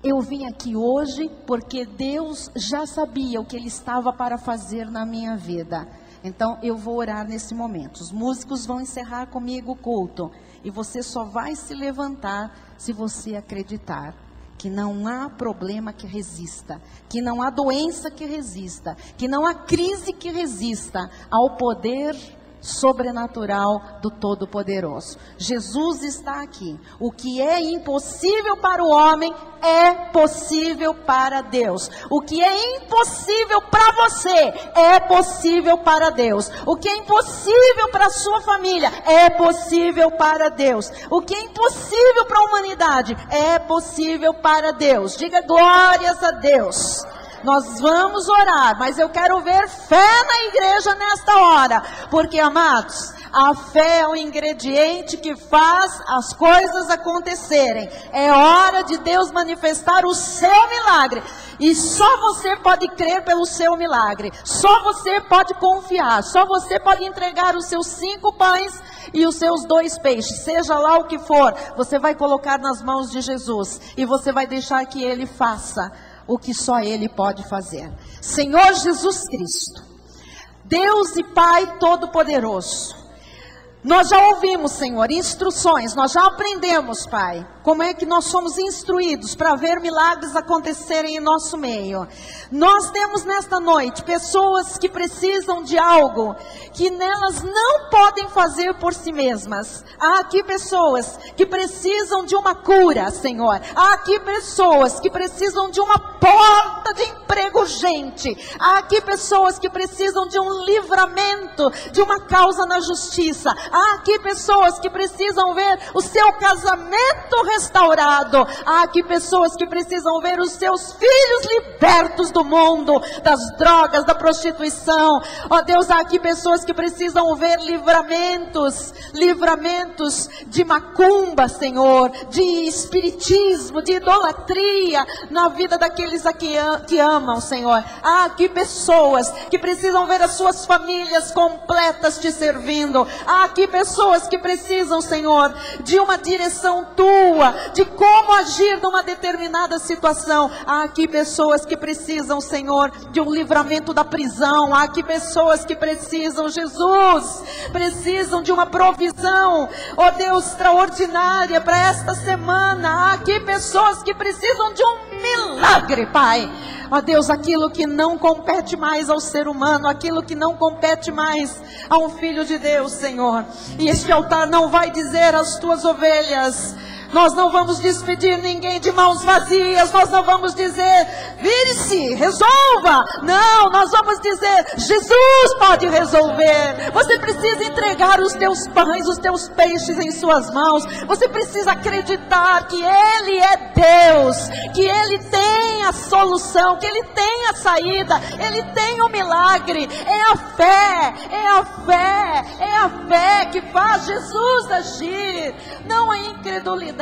Eu vim aqui hoje porque Deus já sabia o que Ele estava para fazer na minha vida. Então eu vou orar nesse momento. Os músicos vão encerrar comigo o culto. E você só vai se levantar se você acreditar que não há problema que resista, que não há doença que resista, que não há crise que resista ao poder sobrenatural do Todo-Poderoso. Jesus está aqui. O que é impossível para o homem é possível para Deus. O que é impossível para você é possível para Deus. O que é impossível para a sua família é possível para Deus. O que é impossível para a humanidade é possível para Deus. Diga glórias a Deus. nós vamos orar, mas eu quero ver fé na igreja nesta hora, porque, amados, a fé é o ingrediente que faz as coisas acontecerem. É hora de Deus manifestar o seu milagre. E só você pode crer pelo seu milagre. Só você pode confiar. Só você pode entregar os seus 5 pães e os seus 2 peixes. Seja lá o que for, você vai colocar nas mãos de Jesus. E você vai deixar que Ele faça o que só Ele pode fazer. Senhor Jesus Cristo, Deus e Pai Todo-Poderoso, nós já ouvimos, Senhor, instruções, nós já aprendemos, Pai, como é que nós somos instruídos para ver milagres acontecerem em nosso meio. Nós temos nesta noite pessoas que precisam de algo que nelas não podem fazer por si mesmas. Há aqui pessoas que precisam de uma cura, Senhor. Há aqui pessoas que precisam de uma porta de emprego urgente. Há aqui pessoas que precisam de um livramento, de uma causa na justiça. Há aqui pessoas que precisam ver o seu casamento restaurado. Há aqui pessoas que precisam ver os seus filhos libertos do mundo, das drogas, da prostituição. Ó Deus, há aqui pessoas que precisam ver livramentos de macumba, Senhor, de espiritismo, de idolatria na vida daqueles que amam, Senhor. Há aqui pessoas que precisam ver as suas famílias completas te servindo. Há aqui pessoas que precisam, Senhor, de uma direção tua, de como agir numa determinada situação. Há aqui pessoas que precisam, Senhor, de um livramento da prisão. Há aqui pessoas que precisam, Jesus, precisam de uma provisão, ó Deus, extraordinária para esta semana. Há aqui pessoas que precisam de um milagre, Pai. Ó Deus, aquilo que não compete mais ao ser humano, aquilo que não compete mais a um filho de Deus, Senhor. E este altar não vai dizer às tuas ovelhas, nós não vamos despedir ninguém de mãos vazias. Nós não vamos dizer, vire-se, resolva. Não, nós vamos dizer, Jesus pode resolver. Você precisa entregar os teus pães, os teus peixes em suas mãos. Você precisa acreditar que Ele é Deus, que Ele tem a solução, que Ele tem a saída, Ele tem o milagre. É a fé, é a fé, é a fé que faz Jesus agir. Não a incredulidade,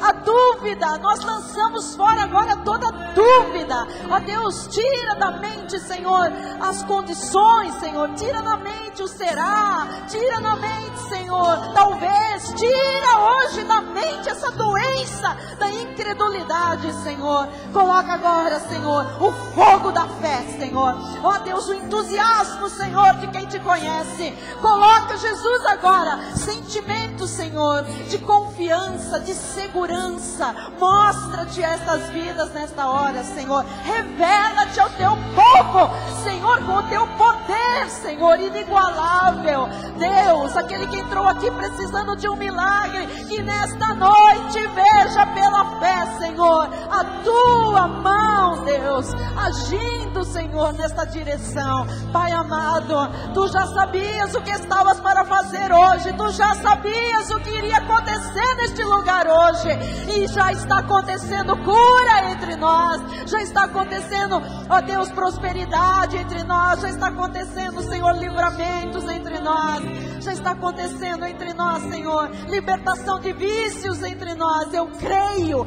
a dúvida. Nós lançamos fora agora toda dúvida. Ó Deus, tira da mente, Senhor, as condições, Senhor. Tira da mente o será. Tira da mente, Senhor, talvez. Tira hoje da mente essa doença da incredulidade, Senhor. Coloca agora, Senhor, o fogo da fé, Senhor. Ó Deus, o entusiasmo, Senhor, de quem te conhece. Coloca, Jesus, agora sentimento, Senhor, de confiança, de segurança. Mostra-te estas vidas nesta hora, Senhor. Revela-te ao teu povo, Senhor, com o teu poder, Senhor, inigualável. Deus, aquele que entrou aqui precisando de um milagre, que nesta noite veja pela fé, Senhor, a tua mão, Deus, agindo, Senhor, nesta direção. Pai amado, tu já sabias o que estavas para fazer hoje. Tu já sabias o que iria acontecer neste lugar hoje, e já está acontecendo cura entre nós, já está acontecendo, ó Deus, prosperidade entre nós, já está acontecendo, Senhor, livramentos entre nós, já está acontecendo entre nós, Senhor, libertação de vícios entre nós. Eu creio,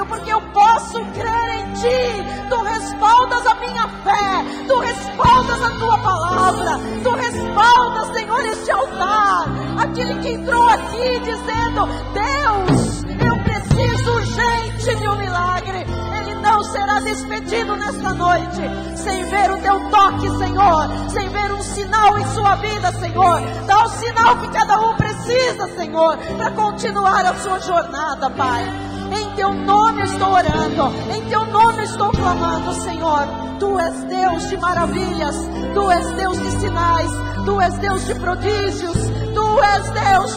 porque eu posso crer em Ti. Tu respaldas a minha fé, Tu respaldas a Tua palavra, Tu respaldas, Senhor, este altar. Aquele que entrou aqui dizendo, Deus, eu preciso urgente de um milagre, ele não será despedido nesta noite sem ver o Teu toque, Senhor, sem ver um sinal em sua vida, Senhor. Dá o sinal que cada um precisa, Senhor, para continuar a sua jornada, Pai. Em Teu nome eu estou orando, em Teu nome eu estou clamando, Senhor. Tu és Deus de maravilhas, Tu és Deus de sinais, Tu és Deus de prodígios, Tu és Deus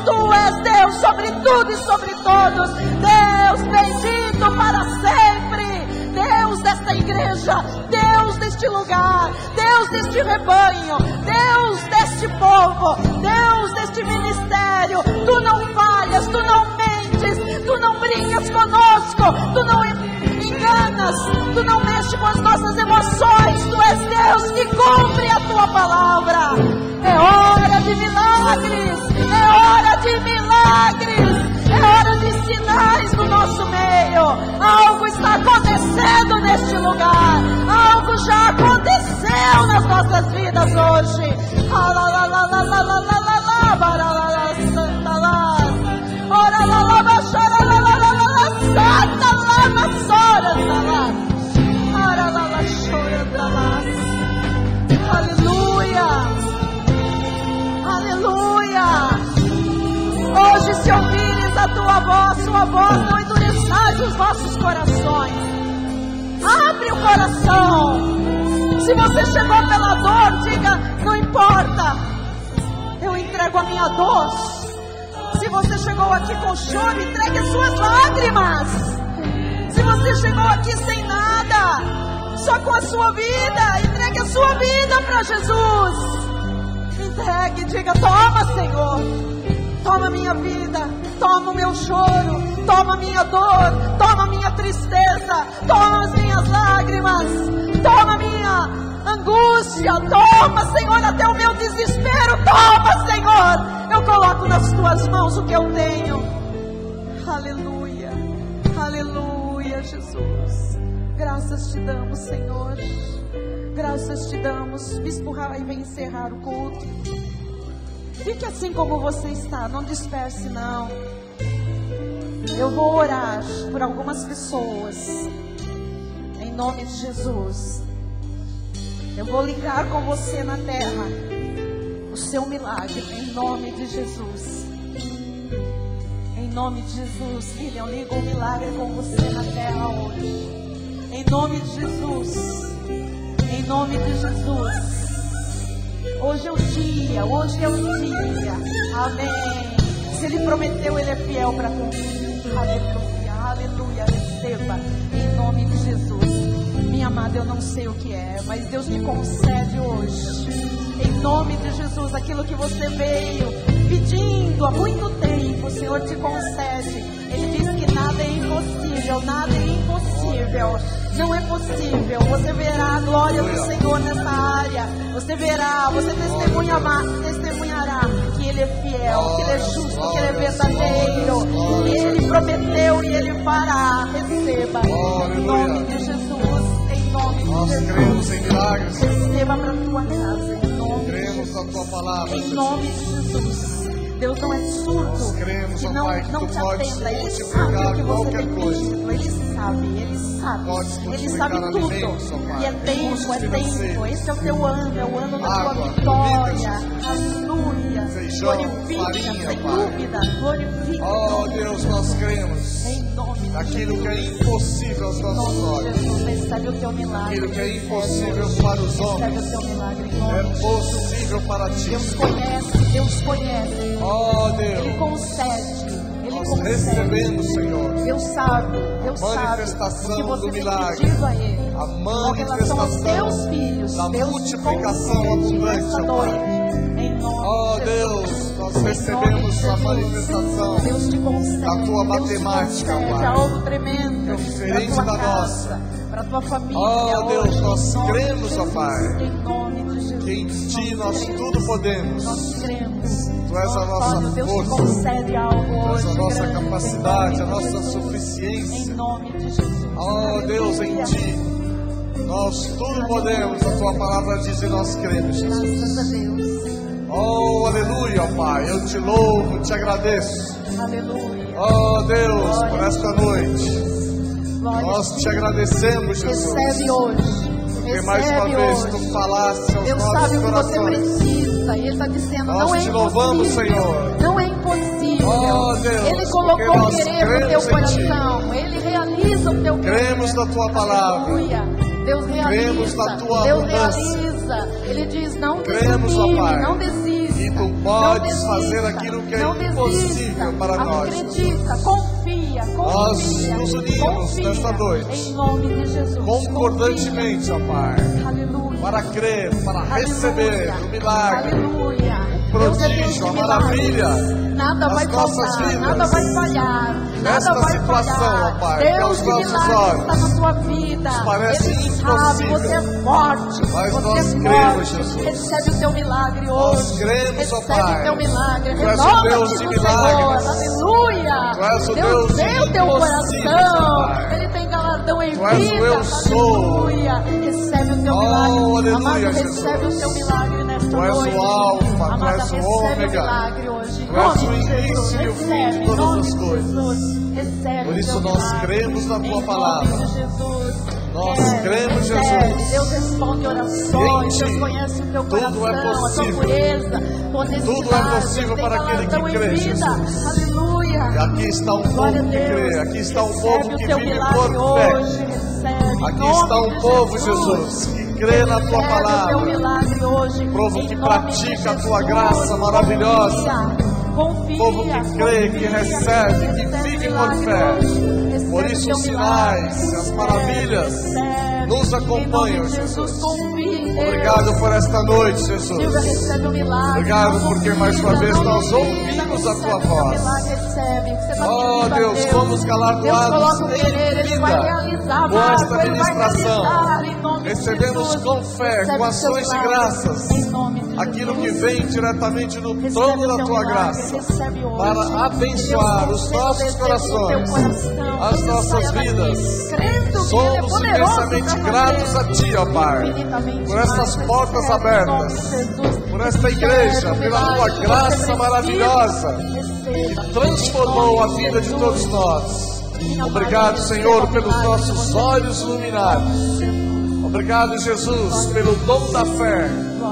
sobre tudo e sobre todos. Deus bendito para sempre, Deus desta igreja, Deus deste lugar, Deus deste rebanho, Deus deste povo, Deus deste ministério. Tu não falhas, Tu não mentes, Tu não brincas conosco, Tu não enganas, Tu não mexes com as nossas emoções, Tu és Deus que cumpre a Tua palavra. É hora de milagres, é hora de milagres, é hora de sinais no nosso meio. Algo está acontecendo neste lugar, algo já aconteceu nas nossas vidas hoje. Aleluia, aleluia. Hoje, se ouvires a Tua voz, Sua voz, não endureçais os vossos corações. Abre o coração. Se você chegou pela dor, diga: não importa, eu entrego a minha dor. Se você chegou aqui com choro, entregue as suas lágrimas. Se você chegou aqui sem nada, só com a sua vida, entregue a sua vida para Jesus. Entregue, diga: toma, Senhor, toma minha vida, toma o meu choro, toma a minha dor, toma a minha tristeza, toma as minhas lágrimas, toma a minha angústia, toma, Senhor, até o meu desespero, toma, Senhor. Eu coloco nas Tuas mãos o que eu tenho. Aleluia, aleluia, Jesus. Graças Te damos, Senhor. Graças Te damos. Bispo Rai, vem encerrar o culto. Fique assim como você está, não disperse não. Eu vou orar por algumas pessoas, em nome de Jesus. Eu vou ligar com você na terra o seu milagre, em nome de Jesus. Em nome de Jesus, filha, eu ligo o milagre com você na terra hoje. Em nome de Jesus. Em nome de Jesus. Hoje é o dia, hoje é o dia. Amém. Se Ele prometeu, Ele é fiel para cumprir. Aleluia, aleluia, receba. Em nome de Jesus. Minha amada, eu não sei o que é, mas Deus me concede hoje. Em nome de Jesus, aquilo que você veio pedindo há muito tempo, o Senhor te concede. Ele diz que nada é impossível, nada é impossível. Não é possível. Você verá a glória do Senhor nessa área. Você verá, você testemunhará que Ele é fiel, que Ele é justo, que Ele é verdadeiro. Ele prometeu e Ele fará. Receba. Em nome de Jesus. Em nome de Nós Jesus. cremos em milagres. Receba para a tua casa. Em nome de Cremos na Jesus. Tua palavra, Em nome de Jesus. Deus não é surdo, Nós cremos, que ó não, Pai, que não Tu te podes atenda. Ele multiplicar sabe o que você qualquer tem coisa. pedido. Ele sabe, Ele sabe. Podes Ele multiplicar sabe tudo. alimentos, ó Pai, E é tempo, recursos é tempo. financeiros. Esse é o teu ano, é o ano da Água, tua vitória. comida, Aleluia. feijão, Glorifica, farinha, sem Pai. dúvida. Glorifica. Oh Deus, nós cremos Em nome de naquilo que é Jesus. impossível aos Em nossos nome de olhos. Jesus, recebe o teu milagre. Aquilo que é impossível para os Recebe o homens teu milagre. Em nome é de Jesus. possível para Ti. Deus conhece, Deus conhece. Oh Ele Deus, concede, Ele nós concede. recebemos, Senhor, Deus sabe manifestação o que você do tem milagre. pedido a Ele. a Com relação aos manifestação teus filhos, da Deus te multiplicação concede abundante, nessa ó noite. Pai. Em nome Oh de Jesus. Deus, nós Em nome recebemos de a Jesus. manifestação Deus te concede, da Tua Deus te matemática, concede Pai. algo tremendo É diferente para tua da casa, para tua família. Oh Deus, hoje, nós em nome de cremos, ó Jesus. Pai. Em nome de Jesus. que em Ti nós cremos. tudo podemos. Nós cremos. Tu és a nossa Antônio, Deus te força. concede algo Tu és hoje. a nossa grande, capacidade, a em nome de nossa Jesus. suficiência. Em nome de Jesus. Oh Deus, em Aleluia. Ti nós tudo podemos. A Tua palavra diz e nós cremos, Graças a Jesus. Deus. Oh, aleluia, Pai. Eu Te louvo, Te agradeço. Aleluia. Oh Deus, por esta noite Glória a nós Ti. Te agradecemos, Jesus. Recebe hoje. Porque mais uma Recebe vez hoje. Tu falaste aos Deus sabe nossos o que você corações. precisa. E Ele está dizendo, Nós não é te louvamos, impossível. Senhor. Não é impossível. Oh, Deus, Ele porque colocou nós querer no teu cremos em Ti. coração. Ele realiza o teu querer. Cremos na Tua palavra. Aleluia. Deus realiza. Cremos na Tua Deus abundância. realiza. Ele diz, não Cremos, ó desanime, Pai. não desista. E Tu Não podes desista, fazer aquilo que é não desista. impossível para nós. Acredita, confia, Nós confia. nos unimos confia, nesta noite. Em nome de Jesus. Concordantemente, ó Pai. Confia. Aleluia. Para crer, para receber o milagre, Aleluia. o Deus é Deus prodígio, de a maravilha milagres. Nada nas vai nossas faltar, vidas. nada vai falhar, Nesta nada vai situação, falhar. ó Pai, que aos Deus de nossos milagres olhos está na tua vida. nos parece Ele sabe, impossível. você é forte, Mas você nós é cremos, forte. Jesus. Recebe o teu milagre Nós hoje. cremos, ó Recebe Pai. o teu milagre. Tu és o Renova-te Deus de no milagres. Senhor. Aleluia. Tu és o Deus Deus de vê o teu impossíveis, coração. ó Pai. Ele tem galardão em Tu és o vida. eu sou. Aleluia. Recebe o teu Oh, milagre. aleluia, Amado, Jesus. recebe o teu milagre nesta Tu és noite. o alfa, tu Amada, és o recebe o ômega. milagre hoje. Em Tu és nome o de Jesus. início e o fim de Recebe, em todas nome as de coisas. Jesus. Recebe Por o isso teu nós milagre. cremos na tua Em nome palavra. de Jesus. Nós cremos, Recebe. Jesus. Deus responde E em orações. ti, Deus conhece o teu tudo coração, é a tua possível. pureza, tua honestidade. Tudo é possível Tem para aquele que galardão em crê, vida. Jesus. Aleluia. E aqui está um povo Glória a que Deus. crê, aqui está um Recebe povo o que teu vive milagre por fé. hoje. Recebe. Em Aqui nome está um de povo, Jesus, que crê na tua Recebe o teu palavra. milagre hoje. Povo Em que nome pratica de a tua Jesus. graça maravilhosa. Confia, Povo que crê, que recebe, que vive por fé. Por isso os sinais, as maravilhas nos acompanham, Jesus. Obrigado por esta noite, Jesus. Obrigado porque mais uma vez nós ouvimos a tua voz. Oh Deus, fomos galardoados em vida com esta ministração. Recebemos com fé, com ações de graças, aquilo que vem diretamente do trono da tua graça, para abençoar os nossos corações, as nossas vidas. Somos imensamente gratos a ti, ó Pai, por estas portas abertas, por esta igreja, pela tua graça maravilhosa que transformou a vida de todos nós. Obrigado, Senhor, pelos nossos olhos iluminados. Obrigado, Jesus, pelo dom da fé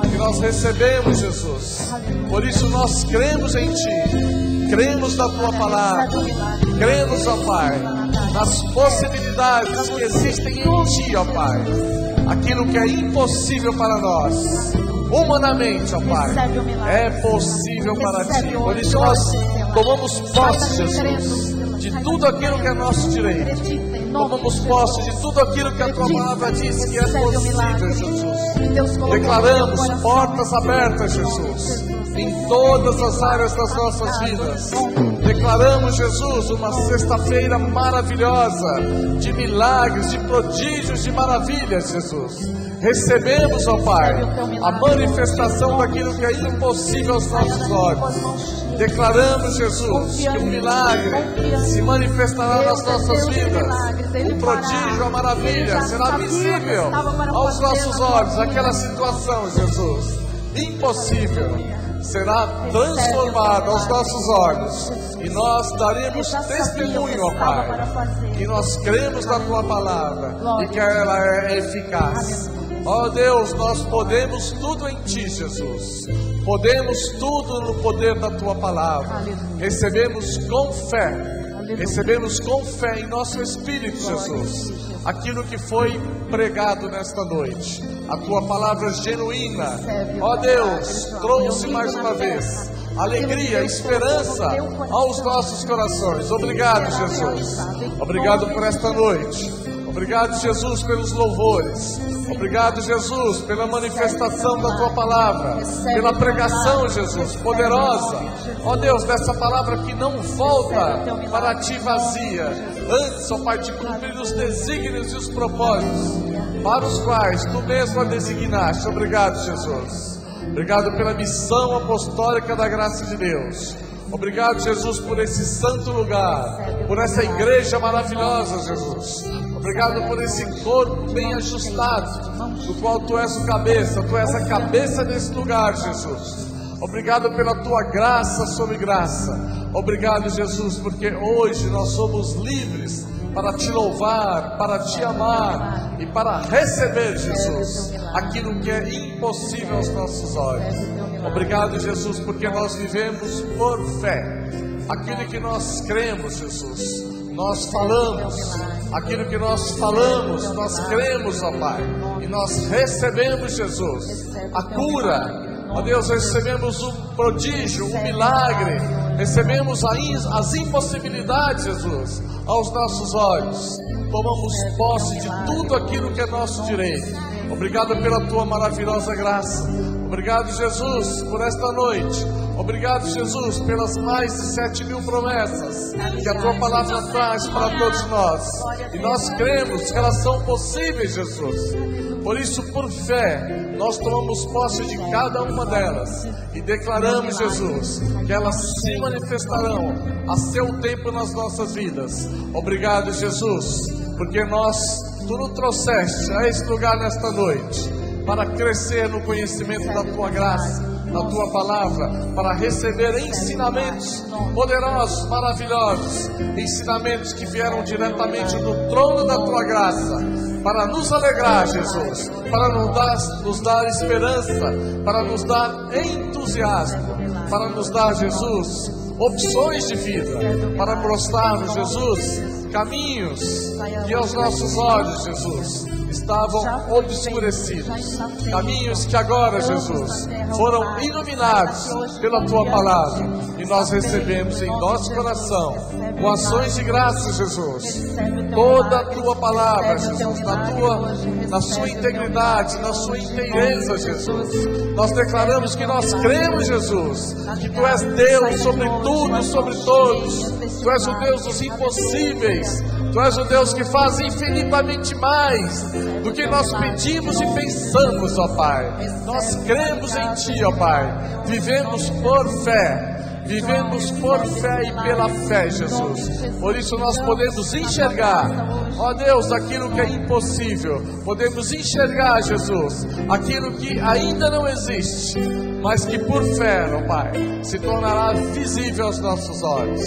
que nós recebemos, Jesus. Por isso nós cremos em ti, cremos na tua palavra, cremos, ó Pai, nas possibilidades que existem em ti, ó Pai. Aquilo que é impossível para nós, humanamente, ó Pai, é possível para ti. Por isso nós tomamos posse, Jesus, de tudo aquilo que é nosso direito. Tomamos posse de tudo aquilo que a tua palavra diz que é possível, Jesus. Declaramos portas abertas, Jesus, em todas as áreas das nossas vidas. Declaramos, Jesus, uma sexta-feira maravilhosa, de milagres, de prodígios, de maravilhas, Jesus. Recebemos, ó Pai, a manifestação daquilo que é impossível aos nossos olhos. Declaramos, Jesus, que o milagre se manifestará nas nossas vidas. O prodígio, a maravilha, será visível aos nossos olhos. Aquela situação, Jesus, impossível, será transformada aos nossos olhos. E nós daremos testemunho, ó Pai, que nós cremos na tua palavra e que ela é eficaz. Ó Deus, nós podemos tudo em ti, Jesus. Podemos tudo no poder da tua palavra. Recebemos com fé. Recebemos com fé em nosso espírito, Jesus, aquilo que foi pregado nesta noite. A tua palavra genuína, ó Deus, trouxe mais uma vez alegria, esperança aos nossos corações. Obrigado, Jesus. Obrigado por esta noite. Obrigado, Jesus, pelos louvores. Obrigado, Jesus, pela manifestação da tua palavra, pela pregação, Jesus, poderosa. Ó Deus, dessa palavra que não volta para ti vazia, antes, ó Pai, de cumprir os desígnios e os propósitos para os quais tu mesmo a designaste. Obrigado, Jesus. Obrigado pela missão apostólica da graça de Deus. Obrigado, Jesus, por esse santo lugar, por essa igreja maravilhosa, Jesus. Obrigado por esse corpo bem ajustado, do qual tu és o cabeça, tu és a cabeça desse lugar, Jesus. Obrigado pela tua graça sobre graça. Obrigado, Jesus, porque hoje nós somos livres para te louvar, para te amar e para receber, Jesus, aquilo que é impossível aos nossos olhos. Obrigado, Jesus, porque nós vivemos por fé. Aquilo que nós cremos, Jesus, nós falamos. Aquilo que nós falamos, nós cremos, ó Pai, e nós recebemos, Jesus, a cura. Ó Deus, recebemos um prodígio, um milagre, recebemos as impossibilidades, Jesus, aos nossos olhos. Tomamos posse de tudo aquilo que é nosso direito. Obrigado pela tua maravilhosa graça. Obrigado, Jesus, por esta noite. Obrigado, Jesus, pelas mais de 7.000 promessas que a Tua palavra traz para todos nós. E nós cremos que elas são possíveis, Jesus. Por isso, por fé, nós tomamos posse de cada uma delas e declaramos, Jesus, que elas se manifestarão a seu tempo nas nossas vidas. Obrigado, Jesus, porque Tu nos trouxeste a este lugar nesta noite para crescer no conhecimento da Tua graça, da Tua palavra, para receber ensinamentos poderosos, maravilhosos, ensinamentos que vieram diretamente do trono da Tua graça, para nos alegrar, Jesus, para nos dar esperança, para nos dar entusiasmo, para nos dar, Jesus, opções de vida, para mostrarmos, Jesus, caminhos que aos nossos olhos, Jesus, estavam obscurecidos, caminhos que agora, Jesus, foram iluminados pela Tua palavra, e nós recebemos em nosso coração, com ações de graça, Jesus, toda a Tua palavra, Jesus, na Sua integridade, na Sua inteireza, Jesus. Nós declaramos que nós cremos, Jesus, que Tu és Deus sobre tudo e sobre todos. Tu és o Deus dos impossíveis. Tu és o Deus que faz infinitamente mais do que nós pedimos e pensamos, ó Pai. Nós cremos em Ti, ó Pai. Vivemos por fé. Vivemos por fé e pela fé, Jesus. Por isso nós podemos enxergar, ó Deus, aquilo que é impossível. Podemos enxergar, Jesus, aquilo que ainda não existe, mas que por fé, ó Pai, se tornará visível aos nossos olhos.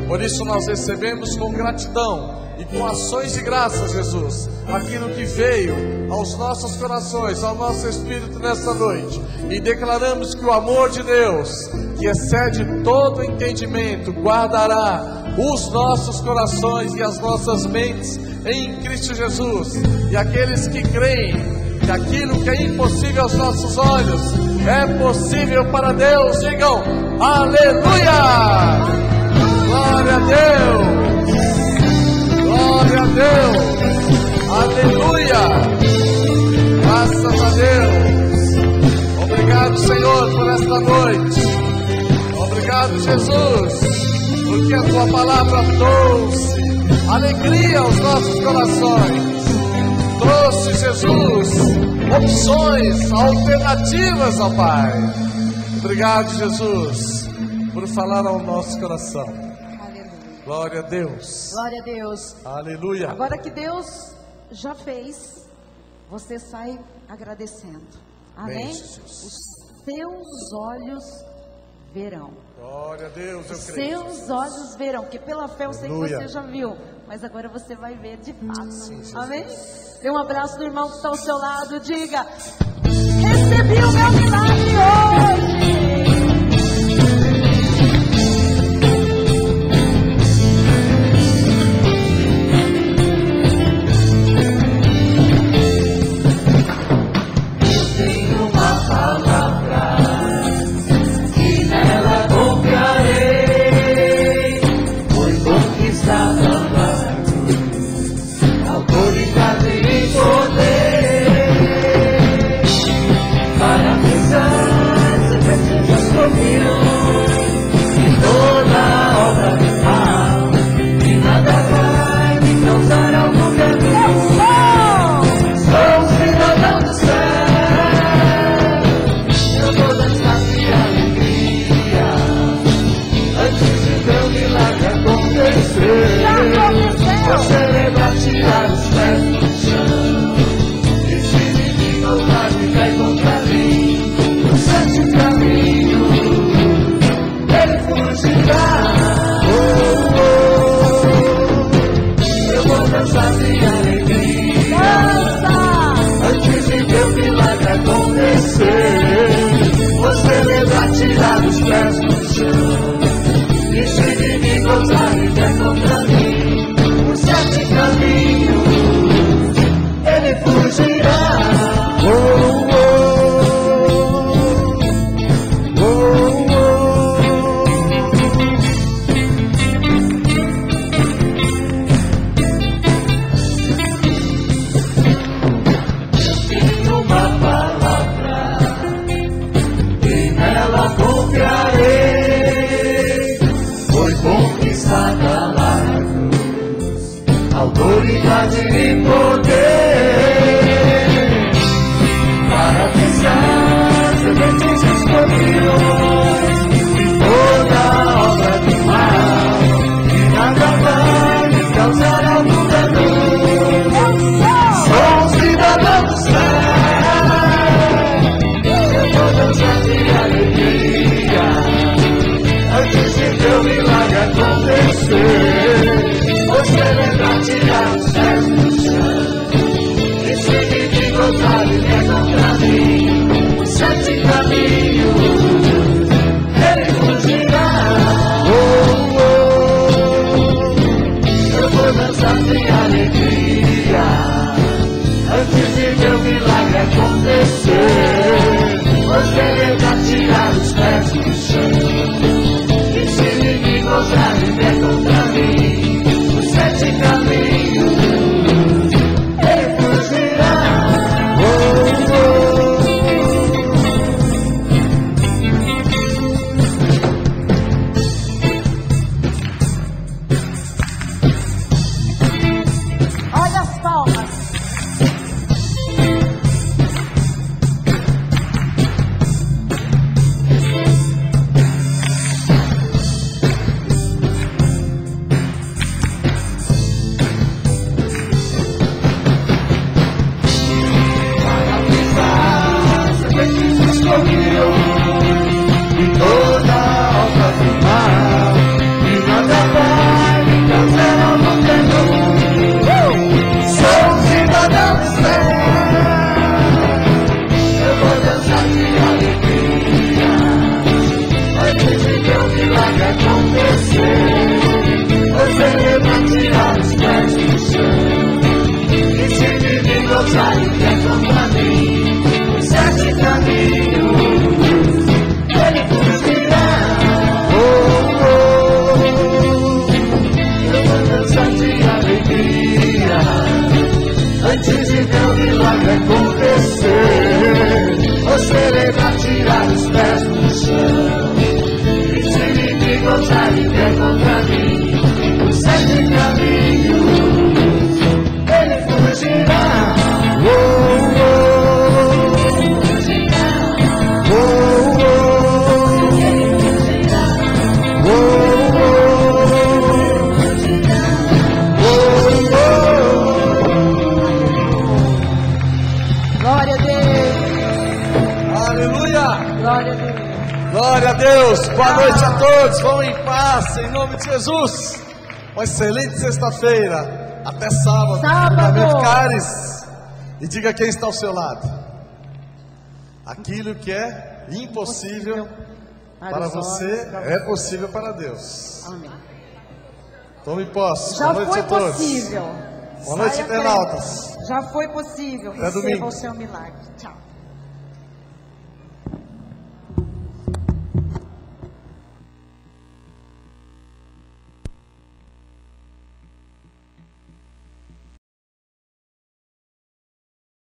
Por isso nós recebemos com gratidão e com ações de graça, Jesus, aquilo que veio aos nossos corações, ao nosso espírito nessa noite, e declaramos que o amor de Deus, que excede todo entendimento, guardará os nossos corações e as nossas mentes em Cristo Jesus. E aqueles que creem que aquilo que é impossível aos nossos olhos é possível para Deus, digam aleluia! Glória a Deus! Glória a Deus! Aleluia! Graças a Deus! Obrigado, Senhor, por esta noite. Obrigado, Jesus, porque a Tua palavra trouxe alegria aos nossos corações. Trouxe, Jesus, opções, alternativas, ó Pai. Obrigado, Jesus, por falar ao nosso coração. Glória a Deus. Glória a Deus. Aleluia. Agora que Deus já fez, você sai agradecendo. Amém? Os seus olhos verão. Glória a Deus, eu creio. Seus olhos verão, porque pela fé eu sei que você já viu, mas agora você vai ver de fato. Sim, amém? Dê um abraço do irmão que está ao seu lado, diga: recebi o meu milagre hoje. Para pensar autoridade e poder para pisar serpentes e escorpiões e toda obra do mal, e nada vai me causar algum dano. Sou um cidadão do céu, eu vou dançar de alegria antes de teu milagre acontecer. Vou celebrar, tirar os pés do chão, e se me encontrar e vier contra mim, os 7 caminhos ele fugirá. Eu vou dançar de alegria antes de meu milagre acontecer. Vou celebrar, tirar os pés do chão, e se me encontrar e vier contra mim, os 7 caminhos ele fugirá. Olha as palmas. E toda obra do mal, e nada vai me causar algum dano. Sou um cidadão do céu, eu vou dançar de alegria antes de meu milagre acontecer. Vou celebrar, tirar os pés do chão, e se me encontrar e vier contra mim, os 7 caminhos ele fugirá. Eu vou dançar de alegria antes de meu milagre acontecer. Vou celebrar, tirar os pés do chão, e se me encontrar e vier contra mim, os 7 caminhos ele fugirá. Glória a Deus. Aleluia! Glória a Deus. Glória a Deus! Boa noite a todos! Vão em paz, em nome de Jesus! Uma excelente sexta-feira! Até sábado! Sábado. Caris! E diga quem está ao seu lado. Aquilo que é impossível para você é possível para Deus. Amém. Tome posse. Já Boa noite foi a todos. possível. Boa noite, Saia internautas. frente. Já foi possível. Até Receba domingo. o seu milagre. Tchau.